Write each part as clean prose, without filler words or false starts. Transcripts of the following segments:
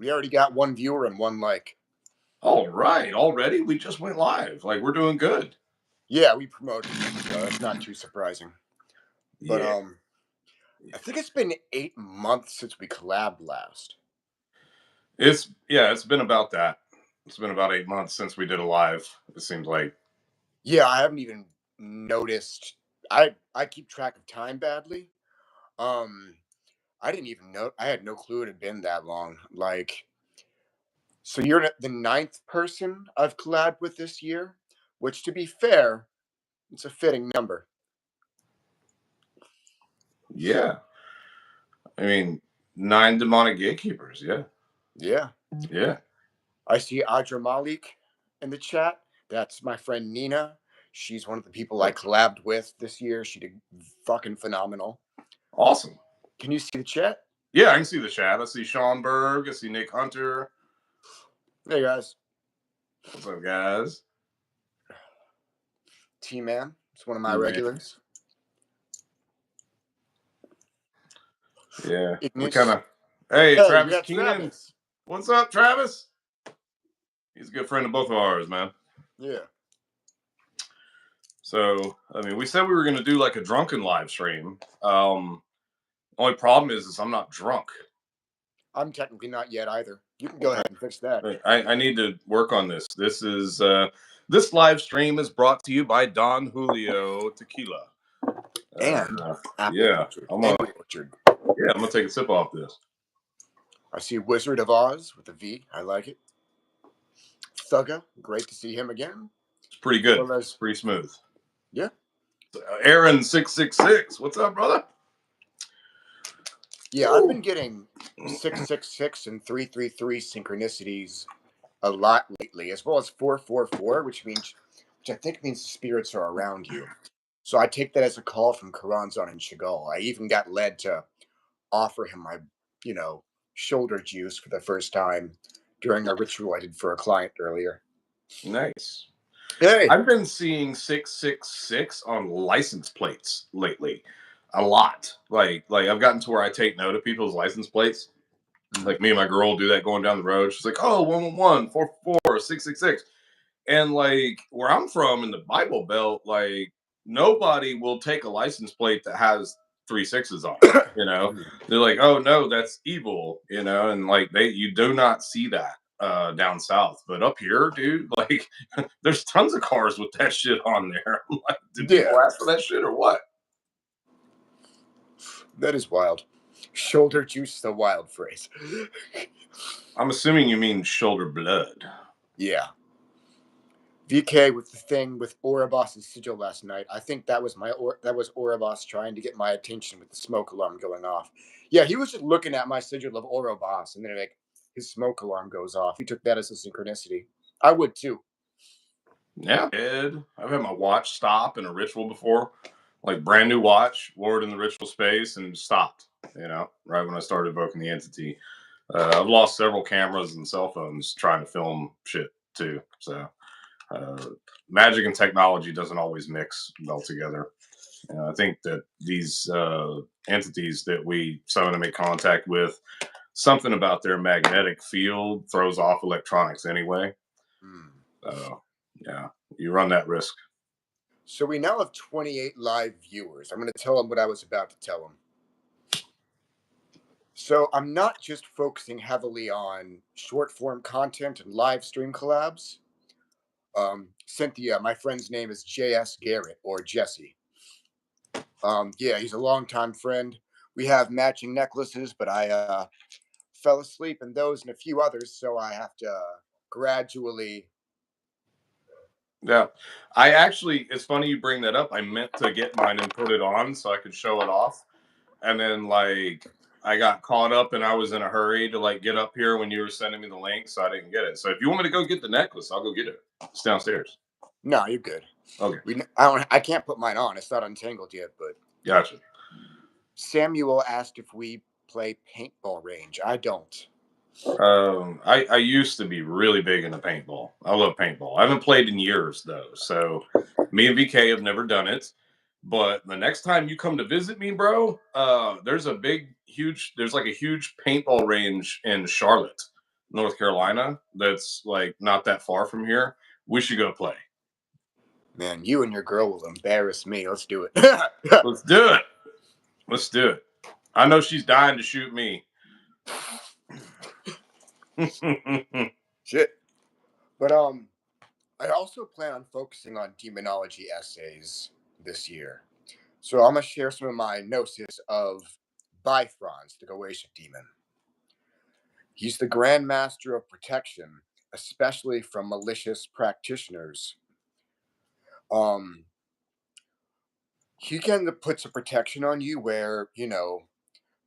We already got one viewer and one like. All right, already we just went live. Like we're doing good. Yeah, we promoted it, so that's not too surprising. But Yeah. I think it's been 8 months since we collabed last. It's been about that. It's been about 8 months since we did a live. It seems like. Yeah, I haven't even noticed. I keep track of time badly. Um, I didn't even know. I had no clue it had been that long. Like, so you're the ninth person I've collabed with this year, which, to be fair, it's a fitting number. Yeah. I mean, 9 demonic gatekeepers. Yeah. Yeah. Yeah. I see Adra Malik in the chat. That's my friend Nina. She's one of the people I collabed with this year. She did fucking phenomenal. Awesome. Can you see the chat? Yeah, I can see the chat. I see Sean Berg. I see Nick Hunter. Hey guys. What's up, guys? T-Man. It's one of my T-Man. regulars. Yeah. Ignis. We kind of. Hey, Travis Keenan. Travis. What's up, Travis? He's a good friend of both of ours, man. Yeah. So, I mean, we said we were going to do like a drunken live stream. Only problem is I'm not drunk. I'm technically not yet either. You can go ahead and fix that. I need to work on this. This live stream is brought to you by Don Julio Tequila. And yeah, I'm gonna take a sip off this. I see Wizard of Oz with a V. I like it. Thugga, great to see him again. It's pretty good. Well, it's pretty smooth. Yeah. Aaron 666. What's up, brother? Yeah, I've been getting 666 and 333 synchronicities a lot lately, as well as 444, which I think means the spirits are around you. So I take that as a call from Karanzan and Chagall. I even got led to offer him my, shoulder juice for the first time during a ritual I did for a client earlier. Nice. Hey, I've been seeing 666 on license plates lately. A lot. Like I've gotten to where I take note of people's license plates. Like me and my girl do that going down the road. She's like, oh, 111, 444, 666. And like where I'm from in the Bible Belt, like nobody will take a license plate that has 3 6s on it. They're like, oh no, that's evil, and like you do not see that down south. But up here, dude, like there's tons of cars with that shit on there. I'm like, did people ask for that shit or what? That is wild. Shoulder juice is a wild phrase. I'm assuming you mean shoulder blood. Yeah. VK with the thing with Oribos's sigil last night. I think that was Oribos trying to get my attention with the smoke alarm going off. Yeah, he was just looking at my sigil of Oribos, and then like his smoke alarm goes off. He took that as a synchronicity. I would too. Yeah, I've had my watch stop in a ritual before, like brand new watch, wore it in the ritual space, and stopped. Right when I started evoking the entity. I've lost several cameras and cell phones trying to film shit too. So magic and technology doesn't always mix well together. I think that these entities that we summon and make contact with, something about their magnetic field throws off electronics anyway. Yeah, you run that risk. So we now have 28 live viewers. I'm going to tell them what I was about to tell them. So I'm not just focusing heavily on short form content and live stream collabs. Cynthia, my friend's name is J.S. Garrett, or Jesse. Yeah, he's a longtime friend. We have matching necklaces, but I fell asleep in those and a few others, so I have to gradually. Yeah, it's funny you bring that up. I meant to get mine and put it on so I could show it off. And then I got caught up and I was in a hurry to get up here when you were sending me the link. So I didn't get it. So if you want me to go get the necklace, I'll go get it. It's downstairs. No, you're good. Okay. I can't put mine on. It's not untangled yet, but. Gotcha. Samuel asked if we play paintball range. I don't. I used to be really big into paintball. I love paintball. I haven't played in years though. So me and VK have never done it. But the next time you come to visit me, bro, there's a huge paintball range in Charlotte. North Carolina, that's like not that far from here. We should go play. Man, you and your girl will embarrass me. Let's do it. Let's do it. Let's do it. I know she's dying to shoot me. Shit. But I also plan on focusing on demonology essays this year. So I'm gonna share some of my gnosis of Bifrons, the Goetia demon. He's the Grand Master of protection, especially from malicious practitioners. Um, he kind of puts a protection on you where,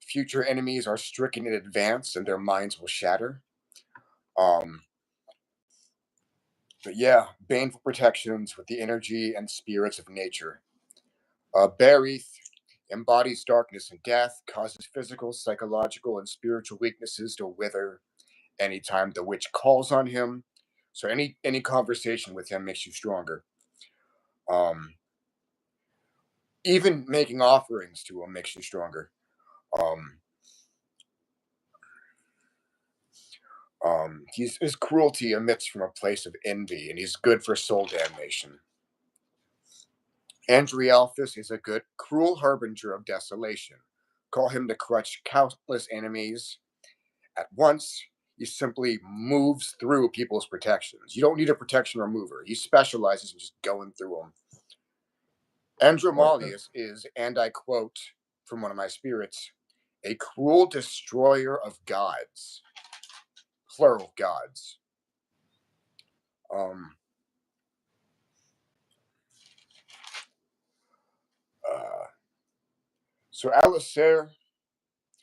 future enemies are stricken in advance and their minds will shatter. Um, but yeah, baneful protections with the energy and spirits of nature. Berith embodies darkness and death, causes physical, psychological, and spiritual weaknesses to wither anytime the witch calls on him. So any conversation with him makes you stronger. Um, Even making offerings to him makes you stronger. Um, his cruelty emits from a place of envy, and he's good for soul damnation. Andrialphus is a good, cruel harbinger of desolation. Call him to crush countless enemies at once. He simply moves through people's protections. You don't need a protection remover. He specializes in just going through them. Andromalius is, and I quote from one of my spirits, a cruel destroyer of gods. Plural gods. Um, uh, so Alistair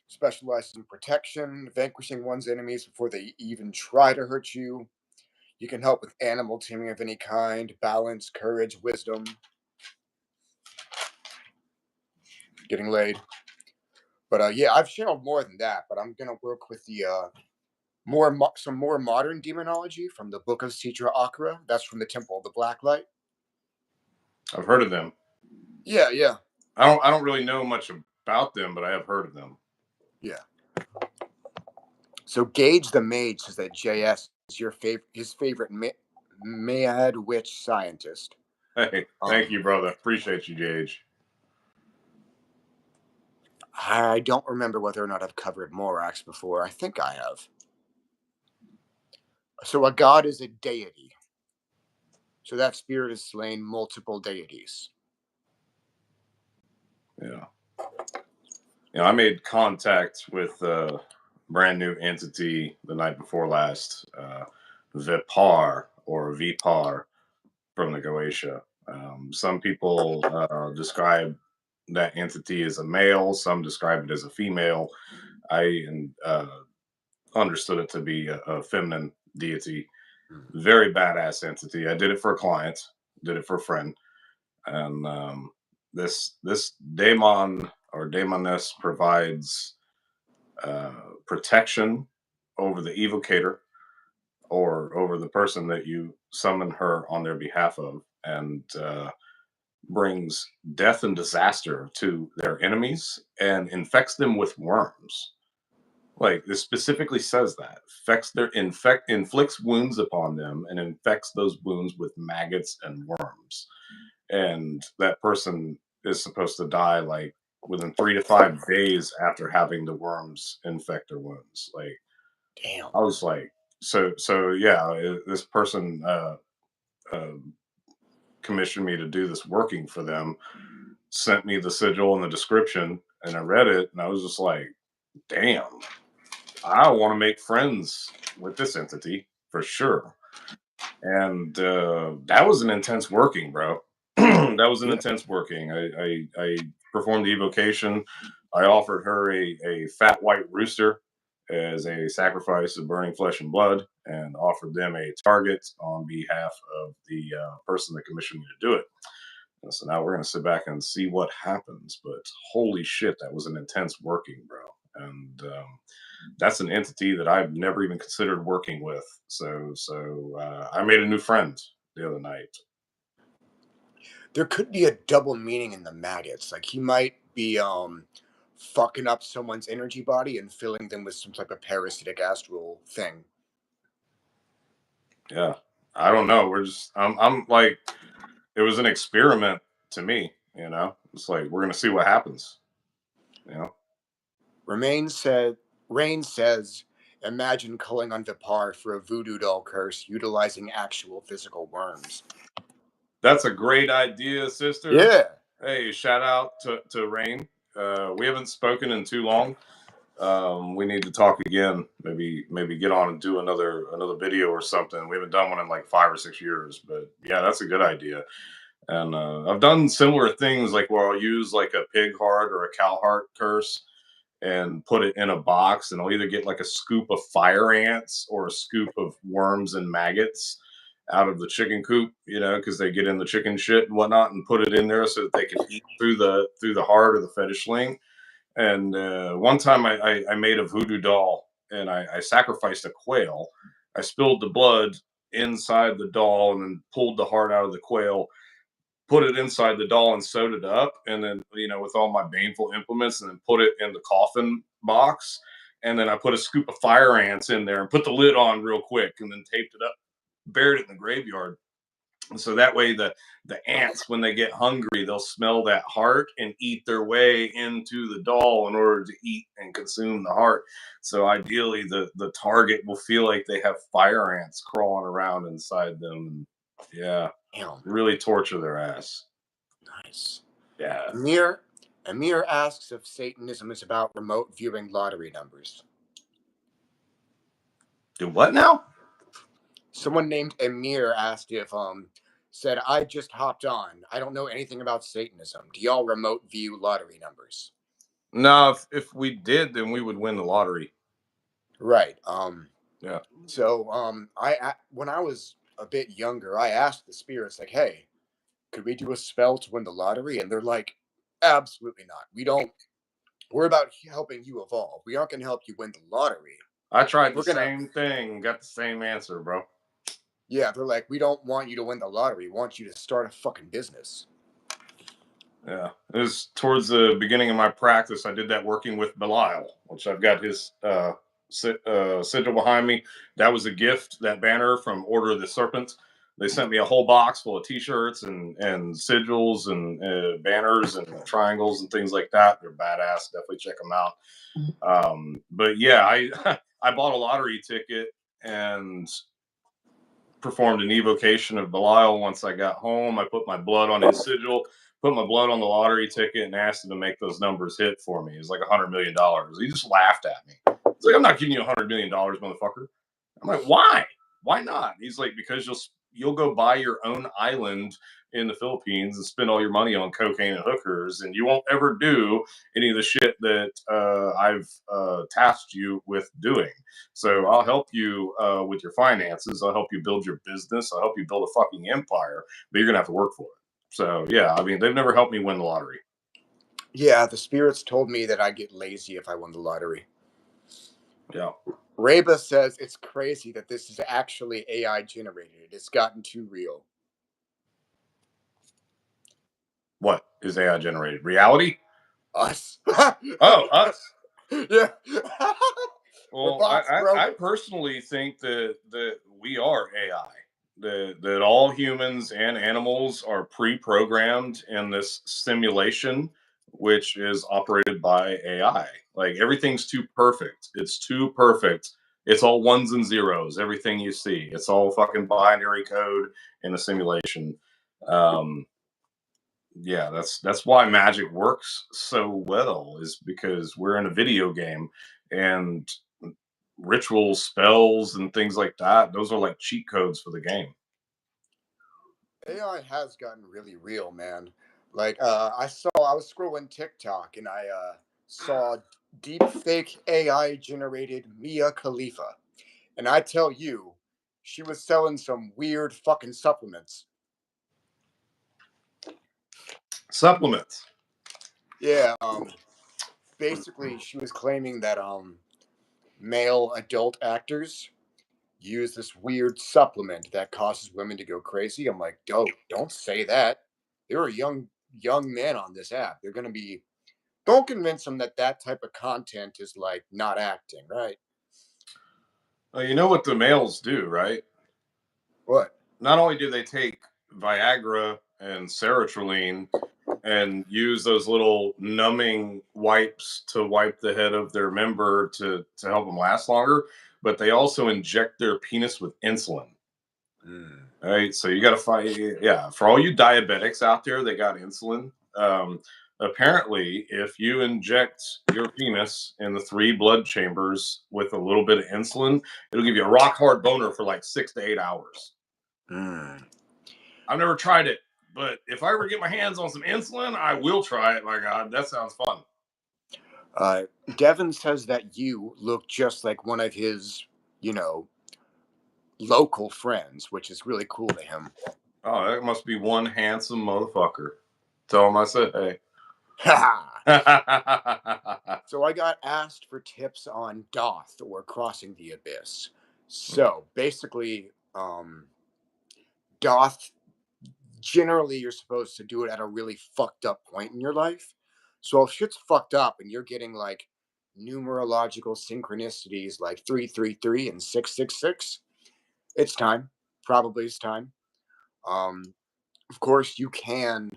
specializes in protection, vanquishing one's enemies before they even try to hurt you. You can help with animal taming of any kind, balance, courage, wisdom, getting laid. But yeah, I've channeled more than that. But I'm gonna work with the some more modern demonology from the Book of Sitra Akra. That's from the Temple of the Blacklight. I've heard of them. Yeah, yeah, I don't really know much about them, but I have heard of them. yeah. So Gage the Mage says that JS is his favorite mad witch scientist. Hey, thank you, brother. Appreciate you, Gage. I don't remember whether or not I've covered Morax before. I think I have. So a god is a deity. So that spirit has slain multiple deities. Yeah. I made contact with a brand new entity the night before last, Vipar or Vipar from the Goetia. Some people describe that entity as a male, some describe it as a female. I understood it to be a feminine deity. Very badass entity. I did it for a client, did it for a friend, and this daemon or daemoness provides protection over the evocator or over the person that you summon her on their behalf of, and brings death and disaster to their enemies and infects them with worms. Like this specifically says that inflicts wounds upon them and infects those wounds with maggots and worms. And that person is supposed to die like within 3 to 5 days after having the worms infect their wounds. Like Damn. I was like, so yeah, this person uh, commissioned me to do this working for them, sent me the sigil and the description, and I read it, and I was just like, damn, I want to make friends with this entity for sure. And that was an intense working, bro. That was an Yeah. intense working. I performed the evocation. I offered her a fat white rooster as a sacrifice of burning flesh and blood, and offered them a target on behalf of the person that commissioned me to do it. And so now we're gonna sit back and see what happens. But holy shit, that was an intense working, bro. And that's an entity that I've never even considered working with. So I made a new friend the other night. There could be a double meaning in the maggots. Like he might be fucking up someone's energy body and filling them with some type of parasitic astral thing. Yeah. I don't know. I'm like, it was an experiment to me, you know? It's like, we're going to see what happens, you know? Remain said, Rain says, imagine culling on Vipar for a voodoo doll curse utilizing actual physical worms. That's a great idea, sister. Yeah. Hey, shout out to Rain. We haven't spoken in too long. We need to talk again. Maybe get on and do another video or something. We haven't done one in like 5 or 6 years, but yeah, that's a good idea. And I've done similar things like where I'll use like a pig heart or a cow heart curse and put it in a box, and I'll either get like a scoop of fire ants or a scoop of worms and maggots out of the chicken coop, you know, because they get in the chicken shit and whatnot, and put it in there so that they can eat through the heart or the fetish sling. And one time I made a voodoo doll and I sacrificed a quail. I spilled the blood inside the doll and then pulled the heart out of the quail, put it inside the doll and sewed it up. And then, you know, with all my baneful implements, and then put it in the coffin box. And then I put a scoop of fire ants in there and put the lid on real quick and then taped it up, buried it in the graveyard. And so that way the ants, when they get hungry, they'll smell that heart and eat their way into the doll in order to eat and consume the heart. So ideally the target will feel like they have fire ants crawling around inside them. Yeah. Damn. Really torture their ass. Nice. Yeah. Amir asks if Satanism is about remote viewing lottery numbers. Do what now? Someone named Amir asked if said I just hopped on. I don't know anything about Satanism. Do y'all remote view lottery numbers? No, if we did, then we would win the lottery. Right. Yeah. So when I was a bit younger, I asked the spirits like, "Hey, could we do a spell to win the lottery?" And they're like, "Absolutely not. We don't. We're about helping you evolve. We aren't going to help you win the lottery. I tried the We're gonna." same thing, got the same answer, bro. Yeah, they're like, "We don't want you to win the lottery. We want you to start a fucking business." Yeah, it was towards the beginning of my practice. I did that working with Belial, which I've got his sigil behind me. That was a gift, that banner from Order of the Serpent. They sent me a whole box full of T-shirts and sigils and banners and triangles and things like that. They're badass. Definitely check them out. But yeah, I I bought a lottery ticket and performed an evocation of Belial. Once I got home, I put my blood on his sigil, put my blood on the lottery ticket, and asked him to make those numbers hit for me. It was like $100 million. He just laughed at me. He's like, "I'm not giving you $100 million, motherfucker." I'm like, "Why? Why not?" He's like, "Because you'll go buy your own island in the Philippines and spend all your money on cocaine and hookers, and you won't ever do any of the shit that I've tasked you with doing. So I'll help you with your finances. I'll help you build your business. I'll help you build a fucking empire, but you're gonna have to work for it." So yeah, I mean, they've never helped me win the lottery. Yeah, the spirits told me that I'd get lazy if I won the lottery. Yeah. Reba says it's crazy that this is actually AI generated. It's gotten too real. What is AI generated? Reality? Us. Oh, us. Yeah. We're Well, bots, bro. I personally think that we are AI. That all humans and animals are pre-programmed in this simulation, which is operated by AI. Like everything's too perfect. It's too perfect. It's all ones and zeros. Everything you see, it's all fucking binary code in a simulation. Um, yeah, that's why magic works so well, is because we're in a video game, and ritual spells and things like that, those are like cheat codes for the game. AI has gotten really real, man. Like I was scrolling TikTok and I saw deep fake AI generated Mia Khalifa. And I tell you, she was selling some weird fucking supplements. Supplements. Yeah, basically she was claiming that male adult actors use this weird supplement that causes women to go crazy. I'm like, don't say that. There are young men on this app. They're gonna be. Don't convince them that that type of content is like not acting, right? You know what the males do, right? What? Not only do they take Viagra and sertraline and use those little numbing wipes to wipe the head of their member to help them last longer, but they also inject their penis with insulin. Mm. All right, so you got to find, yeah, for all you diabetics out there, they got insulin. Apparently, if you inject your penis in the 3 blood chambers with a little bit of insulin, it'll give you a rock hard boner for like 6 to 8 hours. Mm. I've never tried it, but if I ever get my hands on some insulin, I will try it. My God, that sounds fun. Uh, Devin says that you look just like one of his, you know, local friends, which is really cool to him. Oh, that must be one handsome motherfucker. Tell him I said hey. Ha! So I got asked for tips on Doth or Crossing the Abyss. So basically, Doth, generally you're supposed to do it at a really fucked up point in your life. So if shit's fucked up and you're getting like numerological synchronicities like 333 and 666, it's time. Probably it's time. Um, of course, you can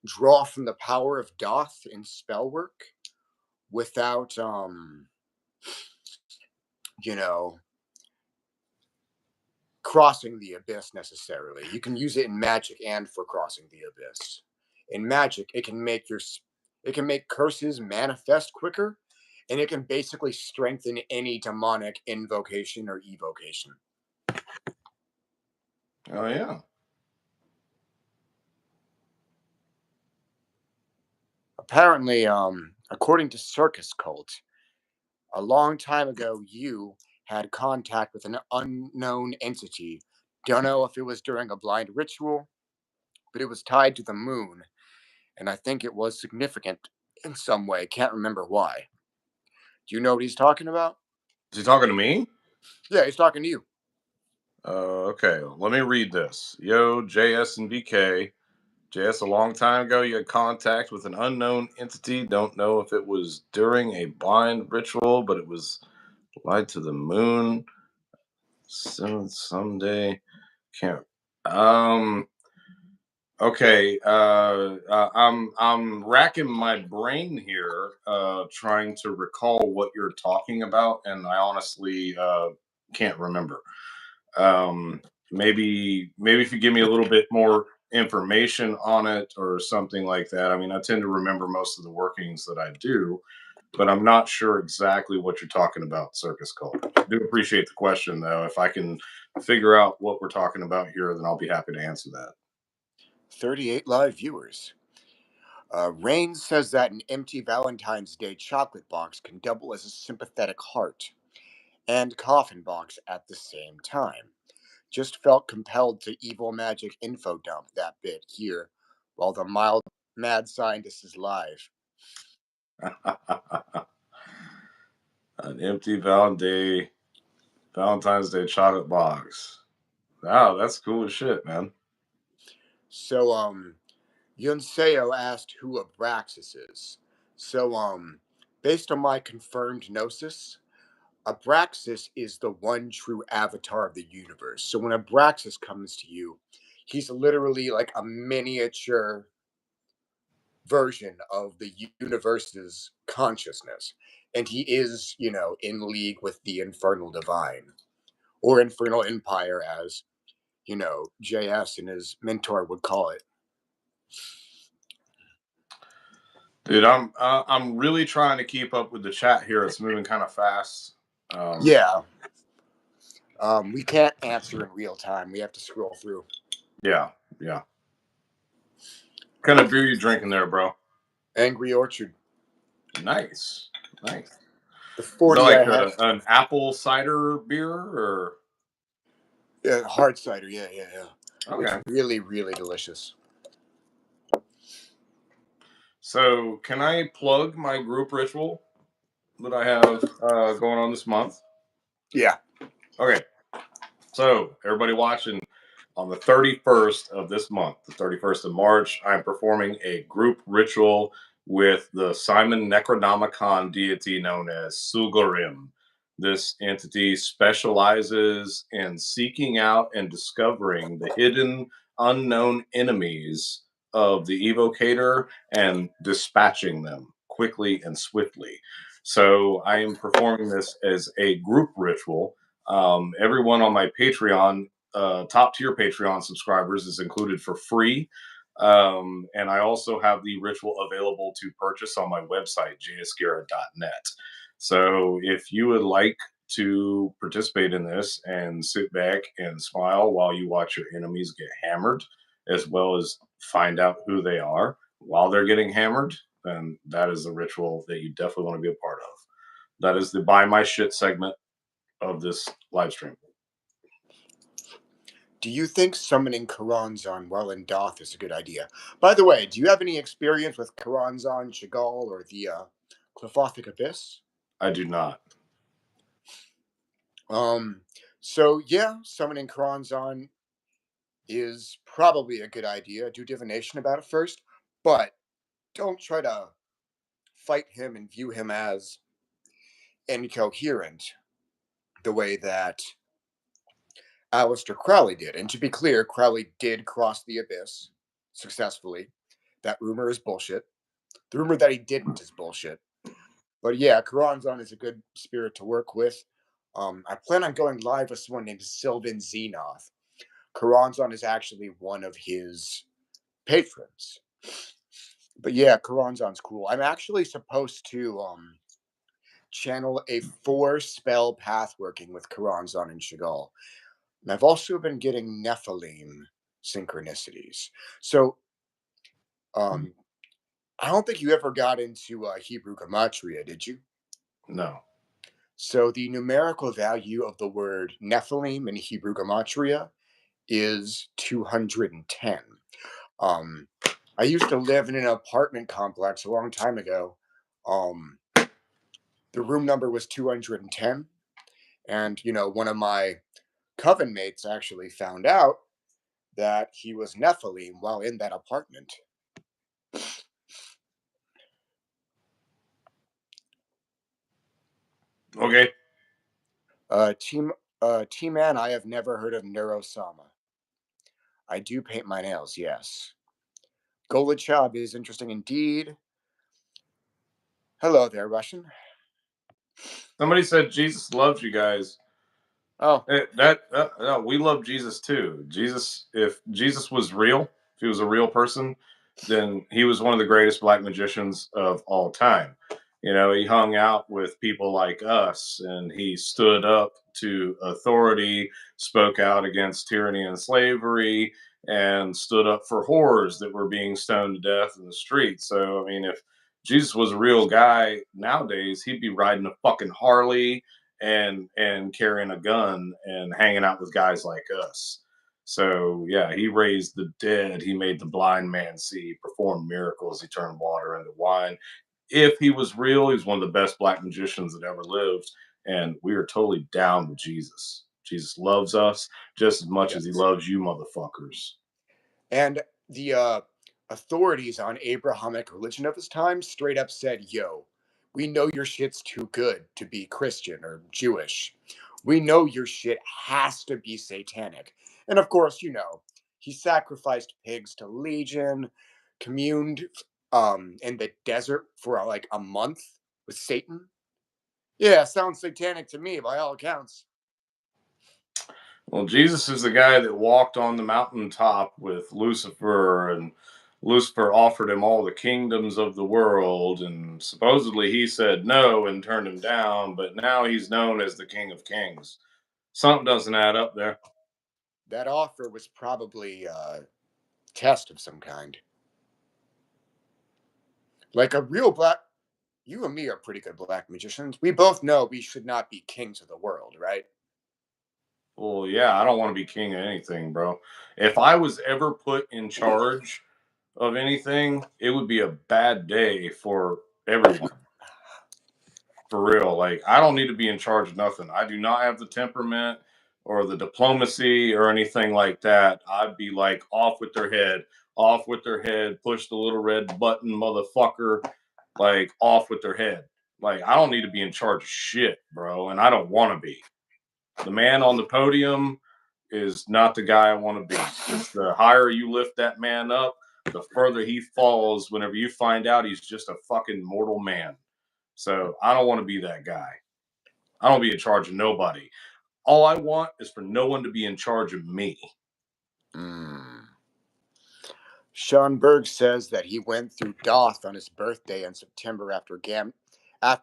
draw from the power of Doth in spell work without, you know, crossing the abyss necessarily. You can use it in magic and for crossing the abyss. In magic, it can make curses manifest quicker, and it can basically strengthen any demonic invocation or evocation. Oh yeah. Apparently, according to Circus Cult, a long time ago, you had contact with an unknown entity. Don't know if it was during a blind ritual, but it was tied to the moon, and I think it was significant in some way. Can't remember why. Do you know what he's talking about? Is he talking to me? Yeah, he's talking to you. Okay, let me read this. Yo, JS and BK. JS, a long time ago, you had contact with an unknown entity. Don't know if it was during a blind ritual, but it was lied to the moon. Soon, someday. Can't. Um. Okay. I'm racking my brain here, trying to recall what you're talking about, and I honestly can't remember. Um, maybe if you give me a little bit more information on it or something like that. I mean, I tend to remember most of the workings that I do, but I'm not sure exactly what you're talking about, Circus Cult. I do appreciate the question, though. If I can figure out what we're talking about here, then I'll be happy to answer that. 38 live viewers. Rain says that an empty Valentine's Day chocolate box can double as a sympathetic heart and coffin box at the same time. Just felt compelled to evil magic info dump that bit here while the mild mad scientist is live. An empty Valentine's Day chocolate box. Wow, that's cool as shit, man. So, Yunseo asked who Abraxas is. So, based on my confirmed gnosis, Abraxas is the one true avatar of the universe. So when Abraxas comes to you, he's literally like a miniature version of the universe's consciousness. And he is, in league with the Infernal Divine or Infernal Empire, as, JS and his mentor would call it. Dude, I'm really trying to keep up with the chat here. It's moving kind of fast. Um, Yeah. We can't answer in real time. We have to scroll through. yeah, yeah. What kind of beer you drinking there, bro? Angry Orchard. Nice, nice. The Is that 40 I like had. an apple cider beer or? Yeah, hard cider. Yeah, yeah, yeah. It's Okay. really, really delicious. So, can I plug my group ritual that I have going on this month? Yeah. Okay. So, everybody watching, on the 31st of this month, the 31st of March, I'm performing a group ritual with the Simon Necronomicon deity known as Sugarim. This entity specializes in seeking out and discovering the hidden, unknown enemies of the evocator and dispatching them quickly and swiftly. So I am performing this as a group ritual. Everyone on my Patreon, top tier Patreon subscribers, is included for free. And I also have the ritual available to purchase on my website, jsgarrett.net. So if you would like to participate in this and sit back and smile while you watch your enemies get hammered, as well as find out who they are while they're getting hammered, then that is a ritual that you definitely want to be a part of. That is the buy my shit segment of this live stream. Do you think summoning Karanzan while in Doth is a good idea? By the way, do you have any experience with Karanzan, Chagall, or the Clefothic Abyss? I do not. So yeah, summoning Karanzan is probably a good idea. Do divination about it first, but don't try to fight him and view him as incoherent the way that Aleister Crowley did. And to be clear, Crowley did cross the abyss successfully. That rumor is bullshit. The rumor that he didn't is bullshit. But yeah, Karanzan is a good spirit to work with. I plan on going live with someone named Sylvan Xenoth. Karanzan is actually one of his patrons. But yeah, Karanzan's cool. I'm actually supposed to channel a 4-spell path working with Karanzan and Chagall. And I've also been getting Nephilim synchronicities. So I don't think you ever got into Hebrew Gematria, did you? No. So the numerical value of the word Nephilim in Hebrew Gematria is 210. I used to live in an apartment complex a long time ago. The room number was 210. And, one of my coven mates actually found out that he was Nephilim while in that apartment. Okay. T-Man, I have never heard of Neurosama. I do paint my nails, yes. Golachab is interesting indeed. Hello there, Russian. Somebody said Jesus loves you guys. Oh, No, we love Jesus too. Jesus, if Jesus was real, if he was a real person, then he was one of the greatest black magicians of all time. You know, he hung out with people like us, and he stood up to authority, spoke out against tyranny and slavery, and stood up for whores that were being stoned to death in the streets. So, I mean, if Jesus was a real guy nowadays, he'd be riding a fucking Harley and carrying a gun and hanging out with guys like us. So yeah, he raised the dead. He made the blind man see, performed miracles. He turned water into wine. If he was real, he's one of the best black magicians that ever lived. And we are totally down with Jesus. Jesus loves us just as much as he yes. loves you motherfuckers. And the authorities on Abrahamic religion of his time straight up said, yo, we know your shit's too good to be Christian or Jewish. We know your shit has to be satanic. And of course, he sacrificed pigs to Legion, communed in the desert for like a month with Satan. Yeah, sounds satanic to me by all accounts. Well, Jesus is the guy that walked on the mountaintop with Lucifer, and Lucifer offered him all the kingdoms of the world, and supposedly he said no and turned him down, but now he's known as the King of Kings. Something doesn't add up there. That offer was probably a test of some kind. Like a real black. You and me are pretty good black magicians. We both know we should not be kings of the world, right? Well, yeah, I don't want to be king of anything, bro. If I was ever put in charge of anything, it would be a bad day for everyone. For real. Like, I don't need to be in charge of nothing. I do not have the temperament or the diplomacy or anything like that. I'd be like, off with their head, push the little red button, motherfucker, like, off with their head. Like, I don't need to be in charge of shit, bro, and I don't want to be. The man on the podium is not the guy I want to be. Because the higher you lift that man up, the further he falls whenever you find out he's just a fucking mortal man. So I don't want to be that guy. I don't be in charge of nobody. All I want is for no one to be in charge of me. Sean Berg says that he went through Doth on his birthday in September after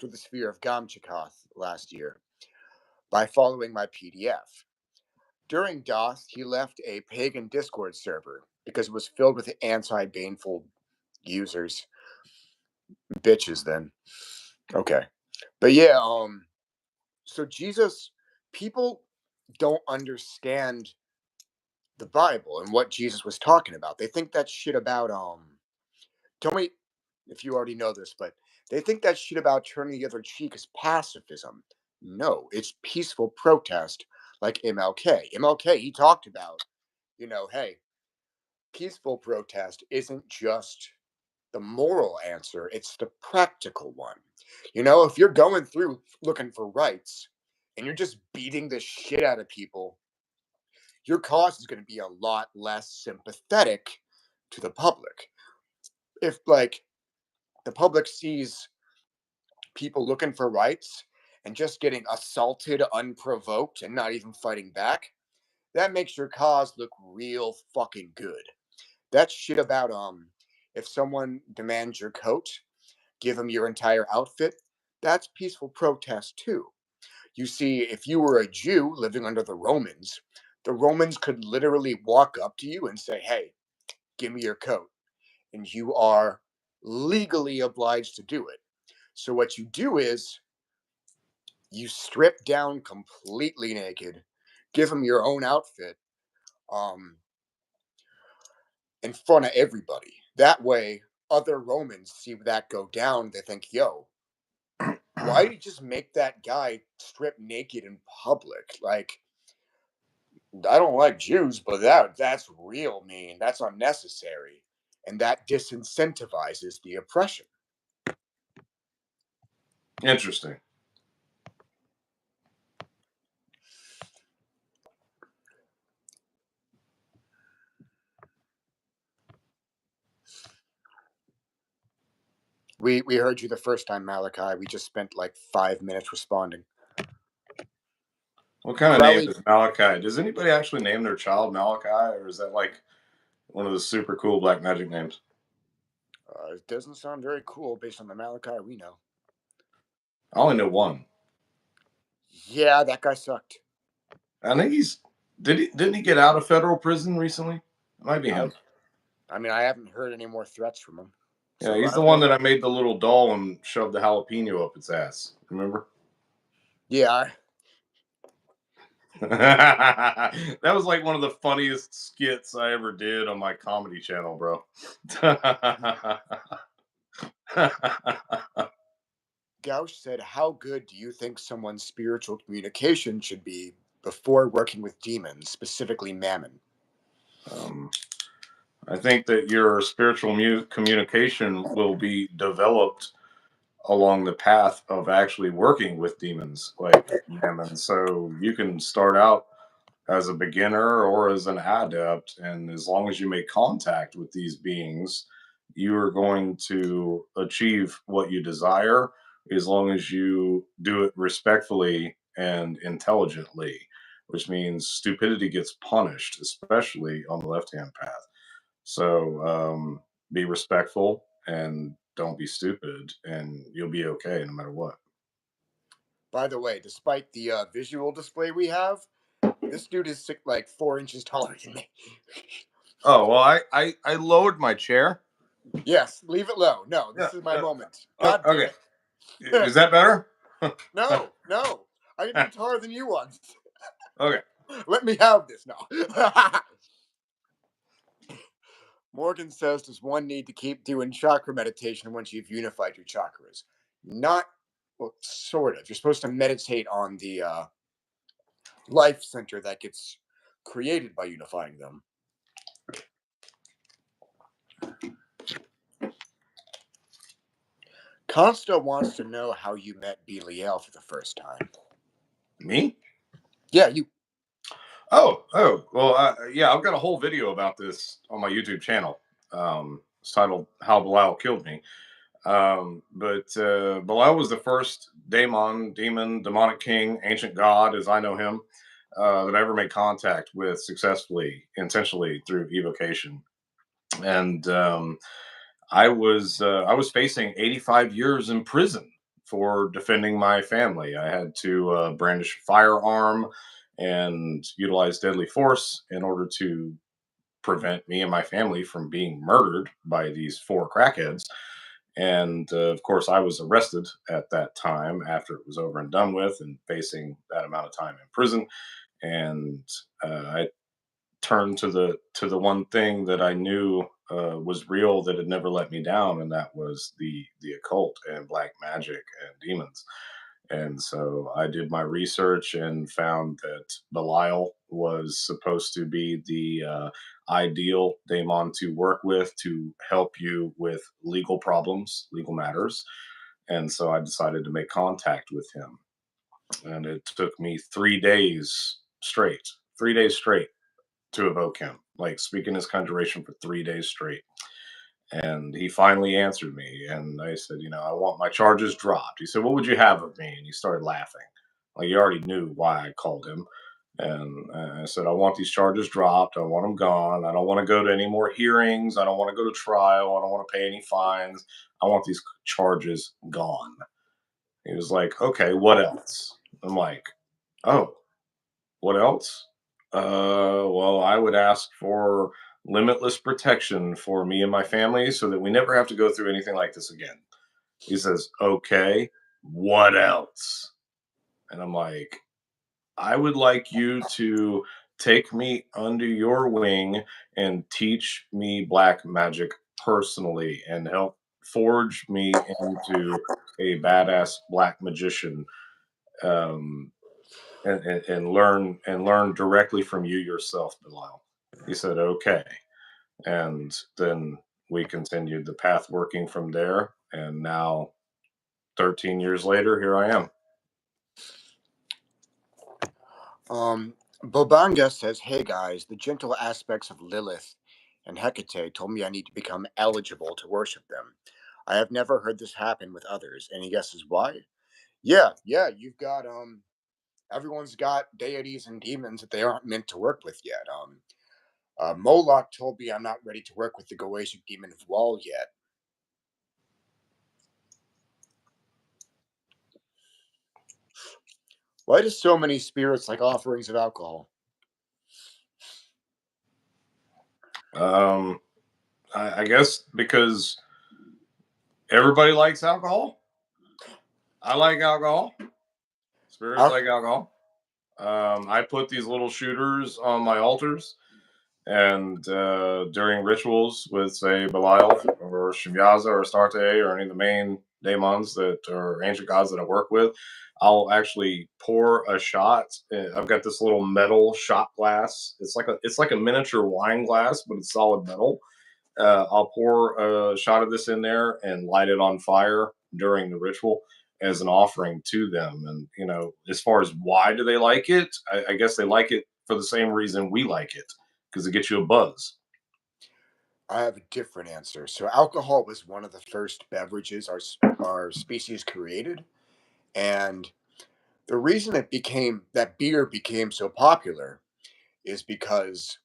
the Sphere of Gamchikoth last year by following my PDF. During Doth, he left a pagan Discord server because it was filled with anti-baneful users. Bitches, then. Okay. But yeah, so Jesus, people don't understand the Bible and what Jesus was talking about. They think that shit about tell me if you already know this, but they think that shit about turning the other cheek is pacifism. No, it's peaceful protest, like MLK. MLK, he talked about, hey, peaceful protest isn't just the moral answer, it's the practical one. If you're going through looking for rights and you're just beating the shit out of people, your cause is going to be a lot less sympathetic to the public. If, like, the public sees people looking for rights and just getting assaulted unprovoked and not even fighting back, that makes your cause look real fucking good. That shit about if someone demands your coat, give them your entire outfit, that's peaceful protest too. You see, if you were a Jew living under the Romans could literally walk up to you and say, hey, give me your coat. And you are legally obliged to do it. So what you do is you strip down completely naked, give them your own outfit, in front of everybody. That way, other Romans see that go down. They think, yo, why did you just make that guy strip naked in public? Like, I don't like Jews, but that's real mean. That's unnecessary. And that disincentivizes the oppression. Interesting. We heard you the first time, Malachi. We just spent like 5 minutes responding. What kind of Crowley, name is Malachi? Does anybody actually name their child Malachi, or is that like one of the super cool black magic names? it doesn't sound very cool based on the Malachi we know. I only know one. Yeah, that guy sucked. I think didn't he get out of federal prison recently? It might be him. I haven't heard any more threats from him. Yeah, So he's I the don't one know. that I made the little doll and shoved the jalapeno up its ass. Remember? Yeah, That was like one of the funniest skits I ever did on my comedy channel, bro. Gauch said, how good do you think someone's spiritual communication should be before working with demons, specifically mammon? um, I think that your spiritual communication will be developed along the path of actually working with demons like Mammon. So you can start out as a beginner or as an adept, and as long as you make contact with these beings, you are going to achieve what you desire as long as you do it respectfully and intelligently, which means stupidity gets punished, especially on the left hand path. So be respectful and don't be stupid, and you'll be okay no matter what. By the way, despite the visual display we have, this dude is like 4 inches taller than me. Oh well, I lowered my chair. Yes, leave it low. No, Yeah. this is my moment. Oh, God damn okay. it. Is that better? No, I can be taller than you once. Okay. Let me have this now. Morgan says, does one need to keep doing chakra meditation once you've unified your chakras? Not, well, sort of. You're supposed to meditate on the life center that gets created by unifying them. Consta wants to know how you met Belial for the first time. Me? Yeah, you. Well, yeah, I've got a whole video about this on my YouTube channel. It's titled "How Belial Killed Me." But Belial was the first demon, demonic king, ancient god, as I know him, that I ever made contact with successfully, intentionally through evocation. And I was facing 85 years in prison for defending my family. I had to brandish a firearm and utilize deadly force in order to prevent me and my family from being murdered by these four crackheads. And of course, I was arrested at that time after it was over and done with, and facing that amount of time in prison. And I turned to the one thing that I knew was real, that had never let me down, and that was the occult and black magic and demons. And so I did my research and found that Belial was supposed to be the ideal daemon to work with to help you with legal problems, legal matters. And so I decided to make contact with him. And it took me 3 days straight, 3 days straight to evoke him, like speaking his conjuration for 3 days straight. And he finally answered me, and I said, I want my charges dropped. He said, what would you have of me? And he started laughing. Like he already knew why I called him. And I said, I want these charges dropped. I want them gone. I don't want to go to any more hearings. I don't want to go to trial. I don't want to pay any fines. I want these charges gone. He was like, okay, what else? I'm like, oh, what else? Well, I would ask for limitless protection for me and my family so that we never have to go through anything like this again. He says, okay, what else? And I'm like, I would like you to take me under your wing and teach me black magic personally and help forge me into a badass black magician. Um, and learn directly from you yourself, Bilal. He said, okay. And then we continued the path working from there. And now, 13 years later, here I am. Bobanga says, "Hey guys, the gentle aspects of Lilith and Hecate told me I need to become eligible to worship them. I have never heard this happen with others. Any guesses why? Yeah, you've got everyone's got deities and demons that they aren't meant to work with yet. Moloch told me I'm not ready to work with the Goetic demon of Wall yet. Why do so many spirits like offerings of alcohol? Um, I guess because everybody likes alcohol. I like alcohol. Spirits Al- like alcohol. I put these little shooters on my altars, and during rituals with, say, Belial or Shivyaza or Astarte or any of the main daemons that are ancient gods that I work with, I'll actually pour a shot. I've got this little metal shot glass. It's like a miniature wine glass, but it's solid metal. I'll pour a shot of this in there and light it on fire during the ritual as an offering to them. And as far as why do they like it, I guess they like it for the same reason we like it, because it gets you a buzz. I have a different answer. So, alcohol was one of the first beverages our species created, and the reason that beer became so popular is because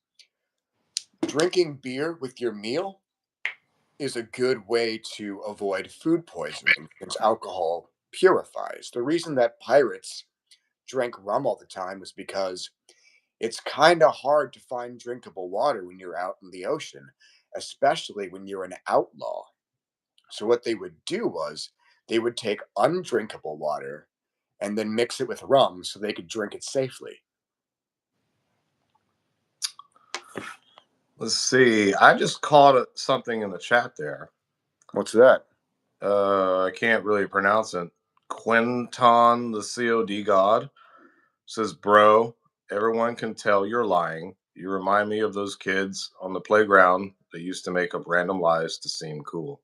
drinking beer with your meal is a good way to avoid food poisoning since alcohol purifies. The reason that pirates drank rum all the time was because it's kind of hard to find drinkable water when you're out in the ocean, especially when you're an outlaw. So, what they would do was they would take undrinkable water and then mix it with rum so they could drink it safely. Let's see. I just caught something in the chat there. What's that? I can't really pronounce it. Quinton, the COD god, says, "Bro, everyone can tell you're lying. You remind me of those kids on the playground that used to make up random lies to seem cool."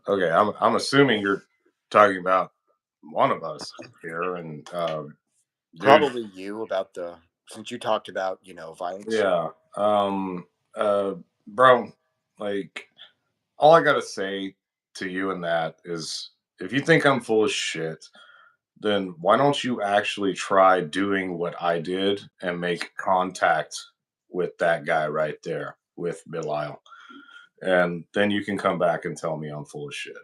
Okay, I'm assuming you're talking about one of us here, and dude, Probably you about since you talked about, violence. yeah, uh, bro, like all I gotta say to you in that is, if you think I'm full of shit, then why don't you actually try doing what I did and make contact with that guy right there with Belial, and then you can come back and tell me I'm full of shit.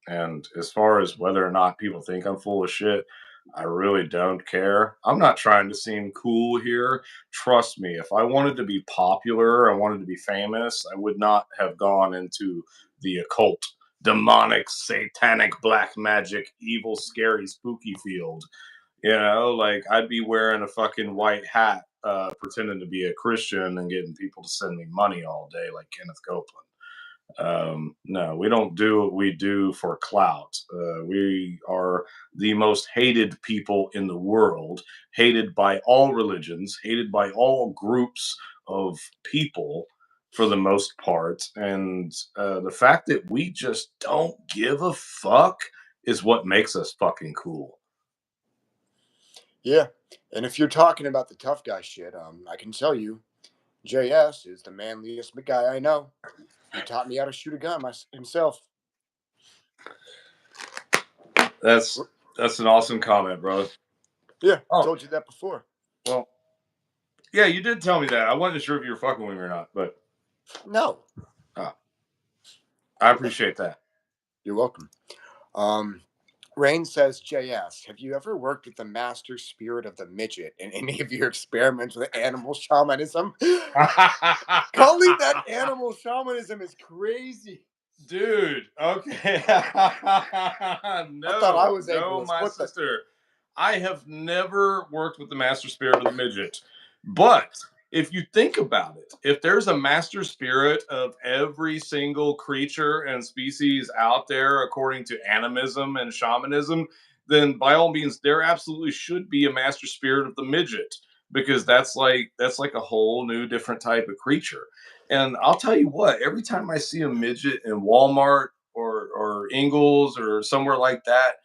And as far as whether or not people think I'm full of shit, I really don't care. I'm not trying to seem cool here. Trust me, if I wanted to be popular, I wanted to be famous, I would not have gone into the occult, demonic, satanic, black magic, evil, scary, spooky field. Like I'd be wearing a fucking white hat, pretending to be a Christian and getting people to send me money all day, like Kenneth Copeland. No, we don't do what we do for clout. We are the most hated people in the world, hated by all religions, hated by all groups of people for the most part. And the fact that we just don't give a fuck is what makes us fucking cool. Yeah. And if you're talking about the tough guy shit, I can tell you, JS is the manliest guy I know. He taught me how to shoot a gun himself. That's that's an awesome comment, bro. Yeah, Oh, told you that before. well, yeah, you did tell me that. I wasn't sure if you were fucking with me or not, but No, uh, I appreciate that. you're welcome. Um, Rain says, JS, have you ever worked with the master spirit of the midget in any of your experiments with animal shamanism? Calling that animal shamanism is crazy. Dude, okay. I thought I No, was no, ableist. my What the? sister. I have never worked with the master spirit of the midget. But if you think about it, if there's a master spirit of every single creature and species out there, according to animism and shamanism, then by all means, there absolutely should be a master spirit of the midget, because that's like a whole new different type of creature. And I'll tell you what, every time I see a midget in Walmart or Ingles or somewhere like that,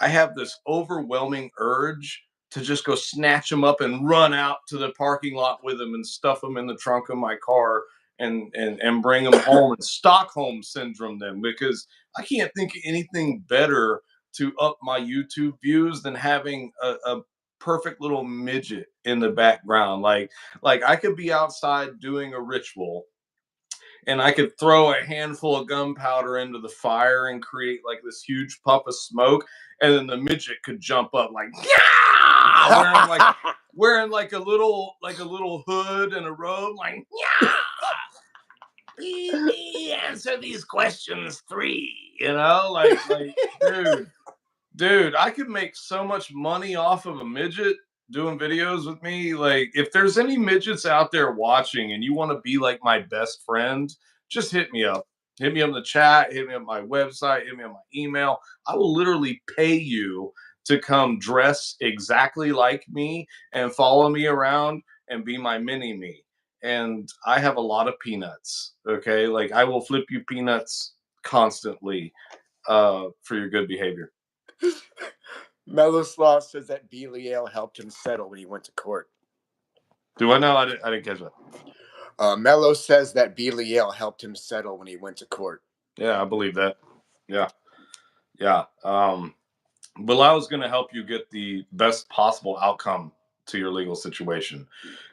I have this overwhelming urge to just go snatch them up and run out to the parking lot with them and stuff them in the trunk of my car and bring them home and Stockholm syndrome them, because I can't think of anything better to up my YouTube views than having a perfect little midget in the background. Like I could be outside doing a ritual and I could throw a handful of gunpowder into the fire and create like this huge puff of smoke, and then the midget could jump up like yeah, wearing like a little hood and a robe, like yeah, answer these questions three, like dude, I could make so much money off of a midget doing videos with me. Like, if there's any midgets out there watching and you want to be like my best friend, just hit me up. Hit me up in the chat, hit me up my website, hit me up my email. I will literally pay you to come dress exactly like me and follow me around and be my mini me. And I have a lot of peanuts. Okay. Like, I will flip you peanuts constantly for your good behavior. Meloslav says that Belial helped him settle when he went to court. Do I know? I didn't catch that. Melo says that Belial helped him settle when he went to court. Yeah, I believe that. Yeah, yeah. Bilal is going to help you get the best possible outcome to your legal situation,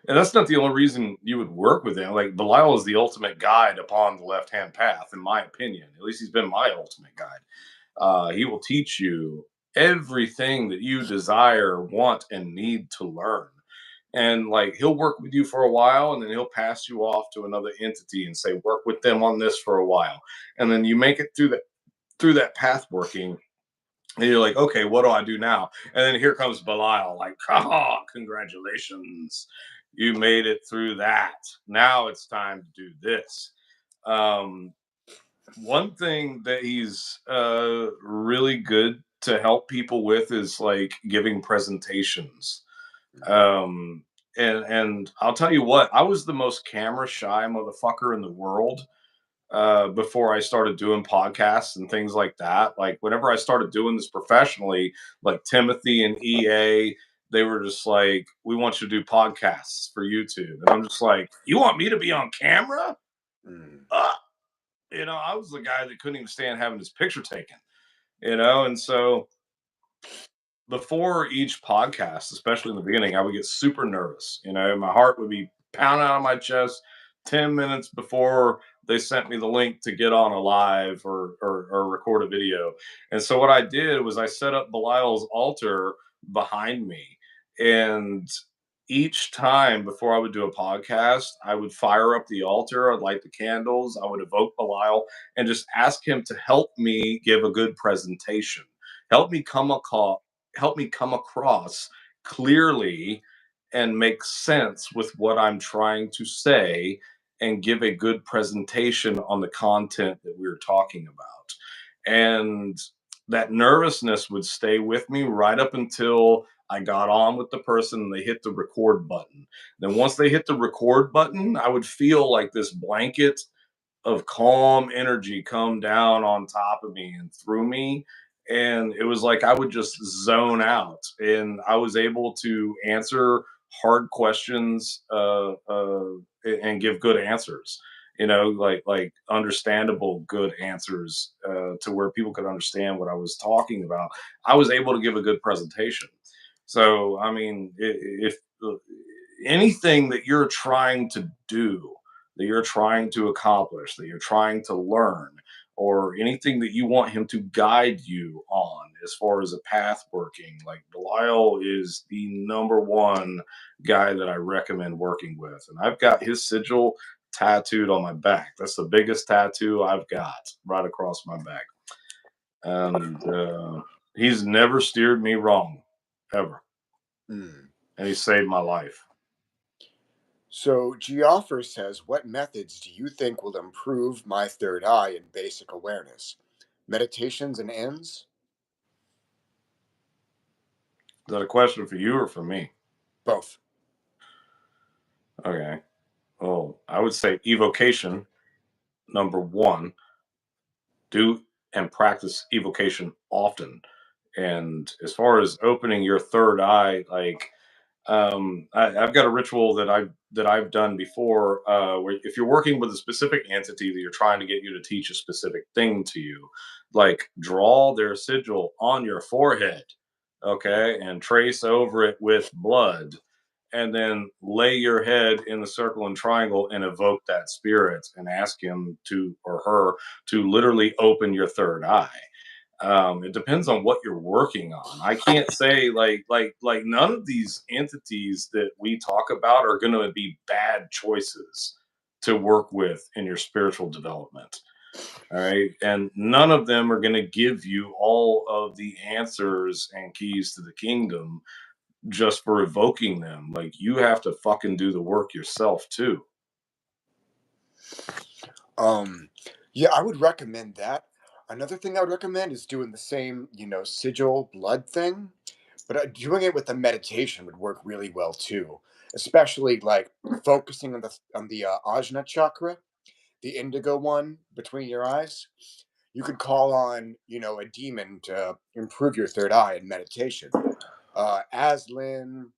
and that's not the only reason you would work with him. Like, Belial is the ultimate guide upon the left-hand path, in my opinion. At least he's been my ultimate guide. He will teach you everything that you desire, want, and need to learn. And like, he'll work with you for a while, and then he'll pass you off to another entity and say, work with them on this for a while. And then you make it through that path working, and you're like, okay, what do I do now? And then here comes Belial, like, oh, congratulations, you made it through that. Now it's time to do this. Um, One thing that he's really good to help people with is like giving presentations. Um, and I'll tell you what, I was the most camera shy motherfucker in the world before I started doing podcasts and things like that. Like whenever I started doing this professionally, like Timothy and EA, they were just like, "We want you to do podcasts for YouTube," and I'm just like, "You want me to be on camera?" Mm. Uh, I was the guy that couldn't even stand having his picture taken. And so before each podcast, especially in the beginning, I would get super nervous. My heart would be pounding out of my chest 10 minutes before they sent me the link to get on a live or record a video. And so what I did was I set up Belial's altar behind me. And each time before I would do a podcast, I would fire up the altar, I'd light the candles, I would evoke Belial and just ask him to help me give a good presentation. Help me come across clearly and make sense with what I'm trying to say and give a good presentation on the content that we are talking about. And that nervousness would stay with me right up until I got on with the person and they hit the record button. Then once they hit the record button, I would feel like this blanket of calm energy come down on top of me and through me. And it was like I would just zone out and I was able to answer hard questions and give good answers, like understandable good answers to where people could understand what I was talking about. I was able to give a good presentation. So, I mean, if anything that you're trying to do, that you're trying to accomplish, that you're trying to learn, or anything that you want him to guide you on as far as a path working, like Belial is the number one guy that I recommend working with. And I've got his sigil tattooed on my back. That's the biggest tattoo I've got right across my back. And he's never steered me wrong, ever. Mm. And he saved my life. So Geoffrey says, what methods do you think will improve my third eye and basic awareness? Meditations and ends? Is that a question for you or for me? Both. Okay. Well, I would say evocation, number one, do and practice evocation often. And as far as opening your third eye, like I've got a ritual that I've done before, where if you're working with a specific entity that you're trying to get you to teach a specific thing to you, like draw their sigil on your forehead, okay, and trace over it with blood, and then lay your head in the circle and triangle and evoke that spirit and ask him to or her to literally open your third eye. It depends on what you're working on. I can't say like none of these entities that we talk about are going to be bad choices to work with in your spiritual development. All right, and none of them are going to give you all of the answers and keys to the kingdom just for evoking them. Like you have to fucking do the work yourself too. Um, yeah, I would recommend that. Another thing I would recommend is doing the same, sigil blood thing, but doing it with the meditation would work really well too. Especially like focusing on the ajna chakra, the indigo one between your eyes. You could call on, a demon to improve your third eye in meditation. Aslan,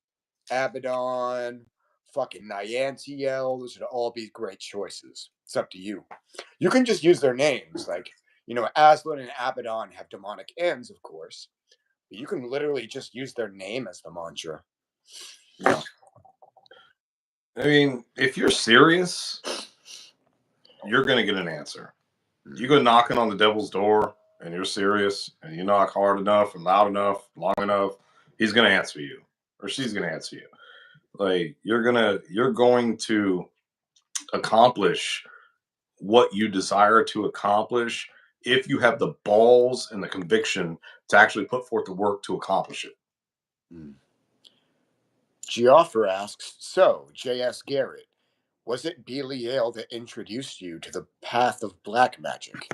Abaddon, fucking Niantiel. Those would all be great choices. It's up to you. You can just use their names. Like, Aslan and Abaddon have demonic ends, of course. But you can literally just use their name as the mantra. Yeah. I mean, if you're serious, you're going to get an answer. You go knocking on the devil's door and you're serious and you knock hard enough and loud enough, long enough, he's going to answer you or she's going to answer you. Like you're going to accomplish what you desire to accomplish if you have the balls and the conviction to actually put forth the work to accomplish it. Mm. Geoffrey asks, so, J.S. Garrett, was it Belial that introduced you to the path of black magic?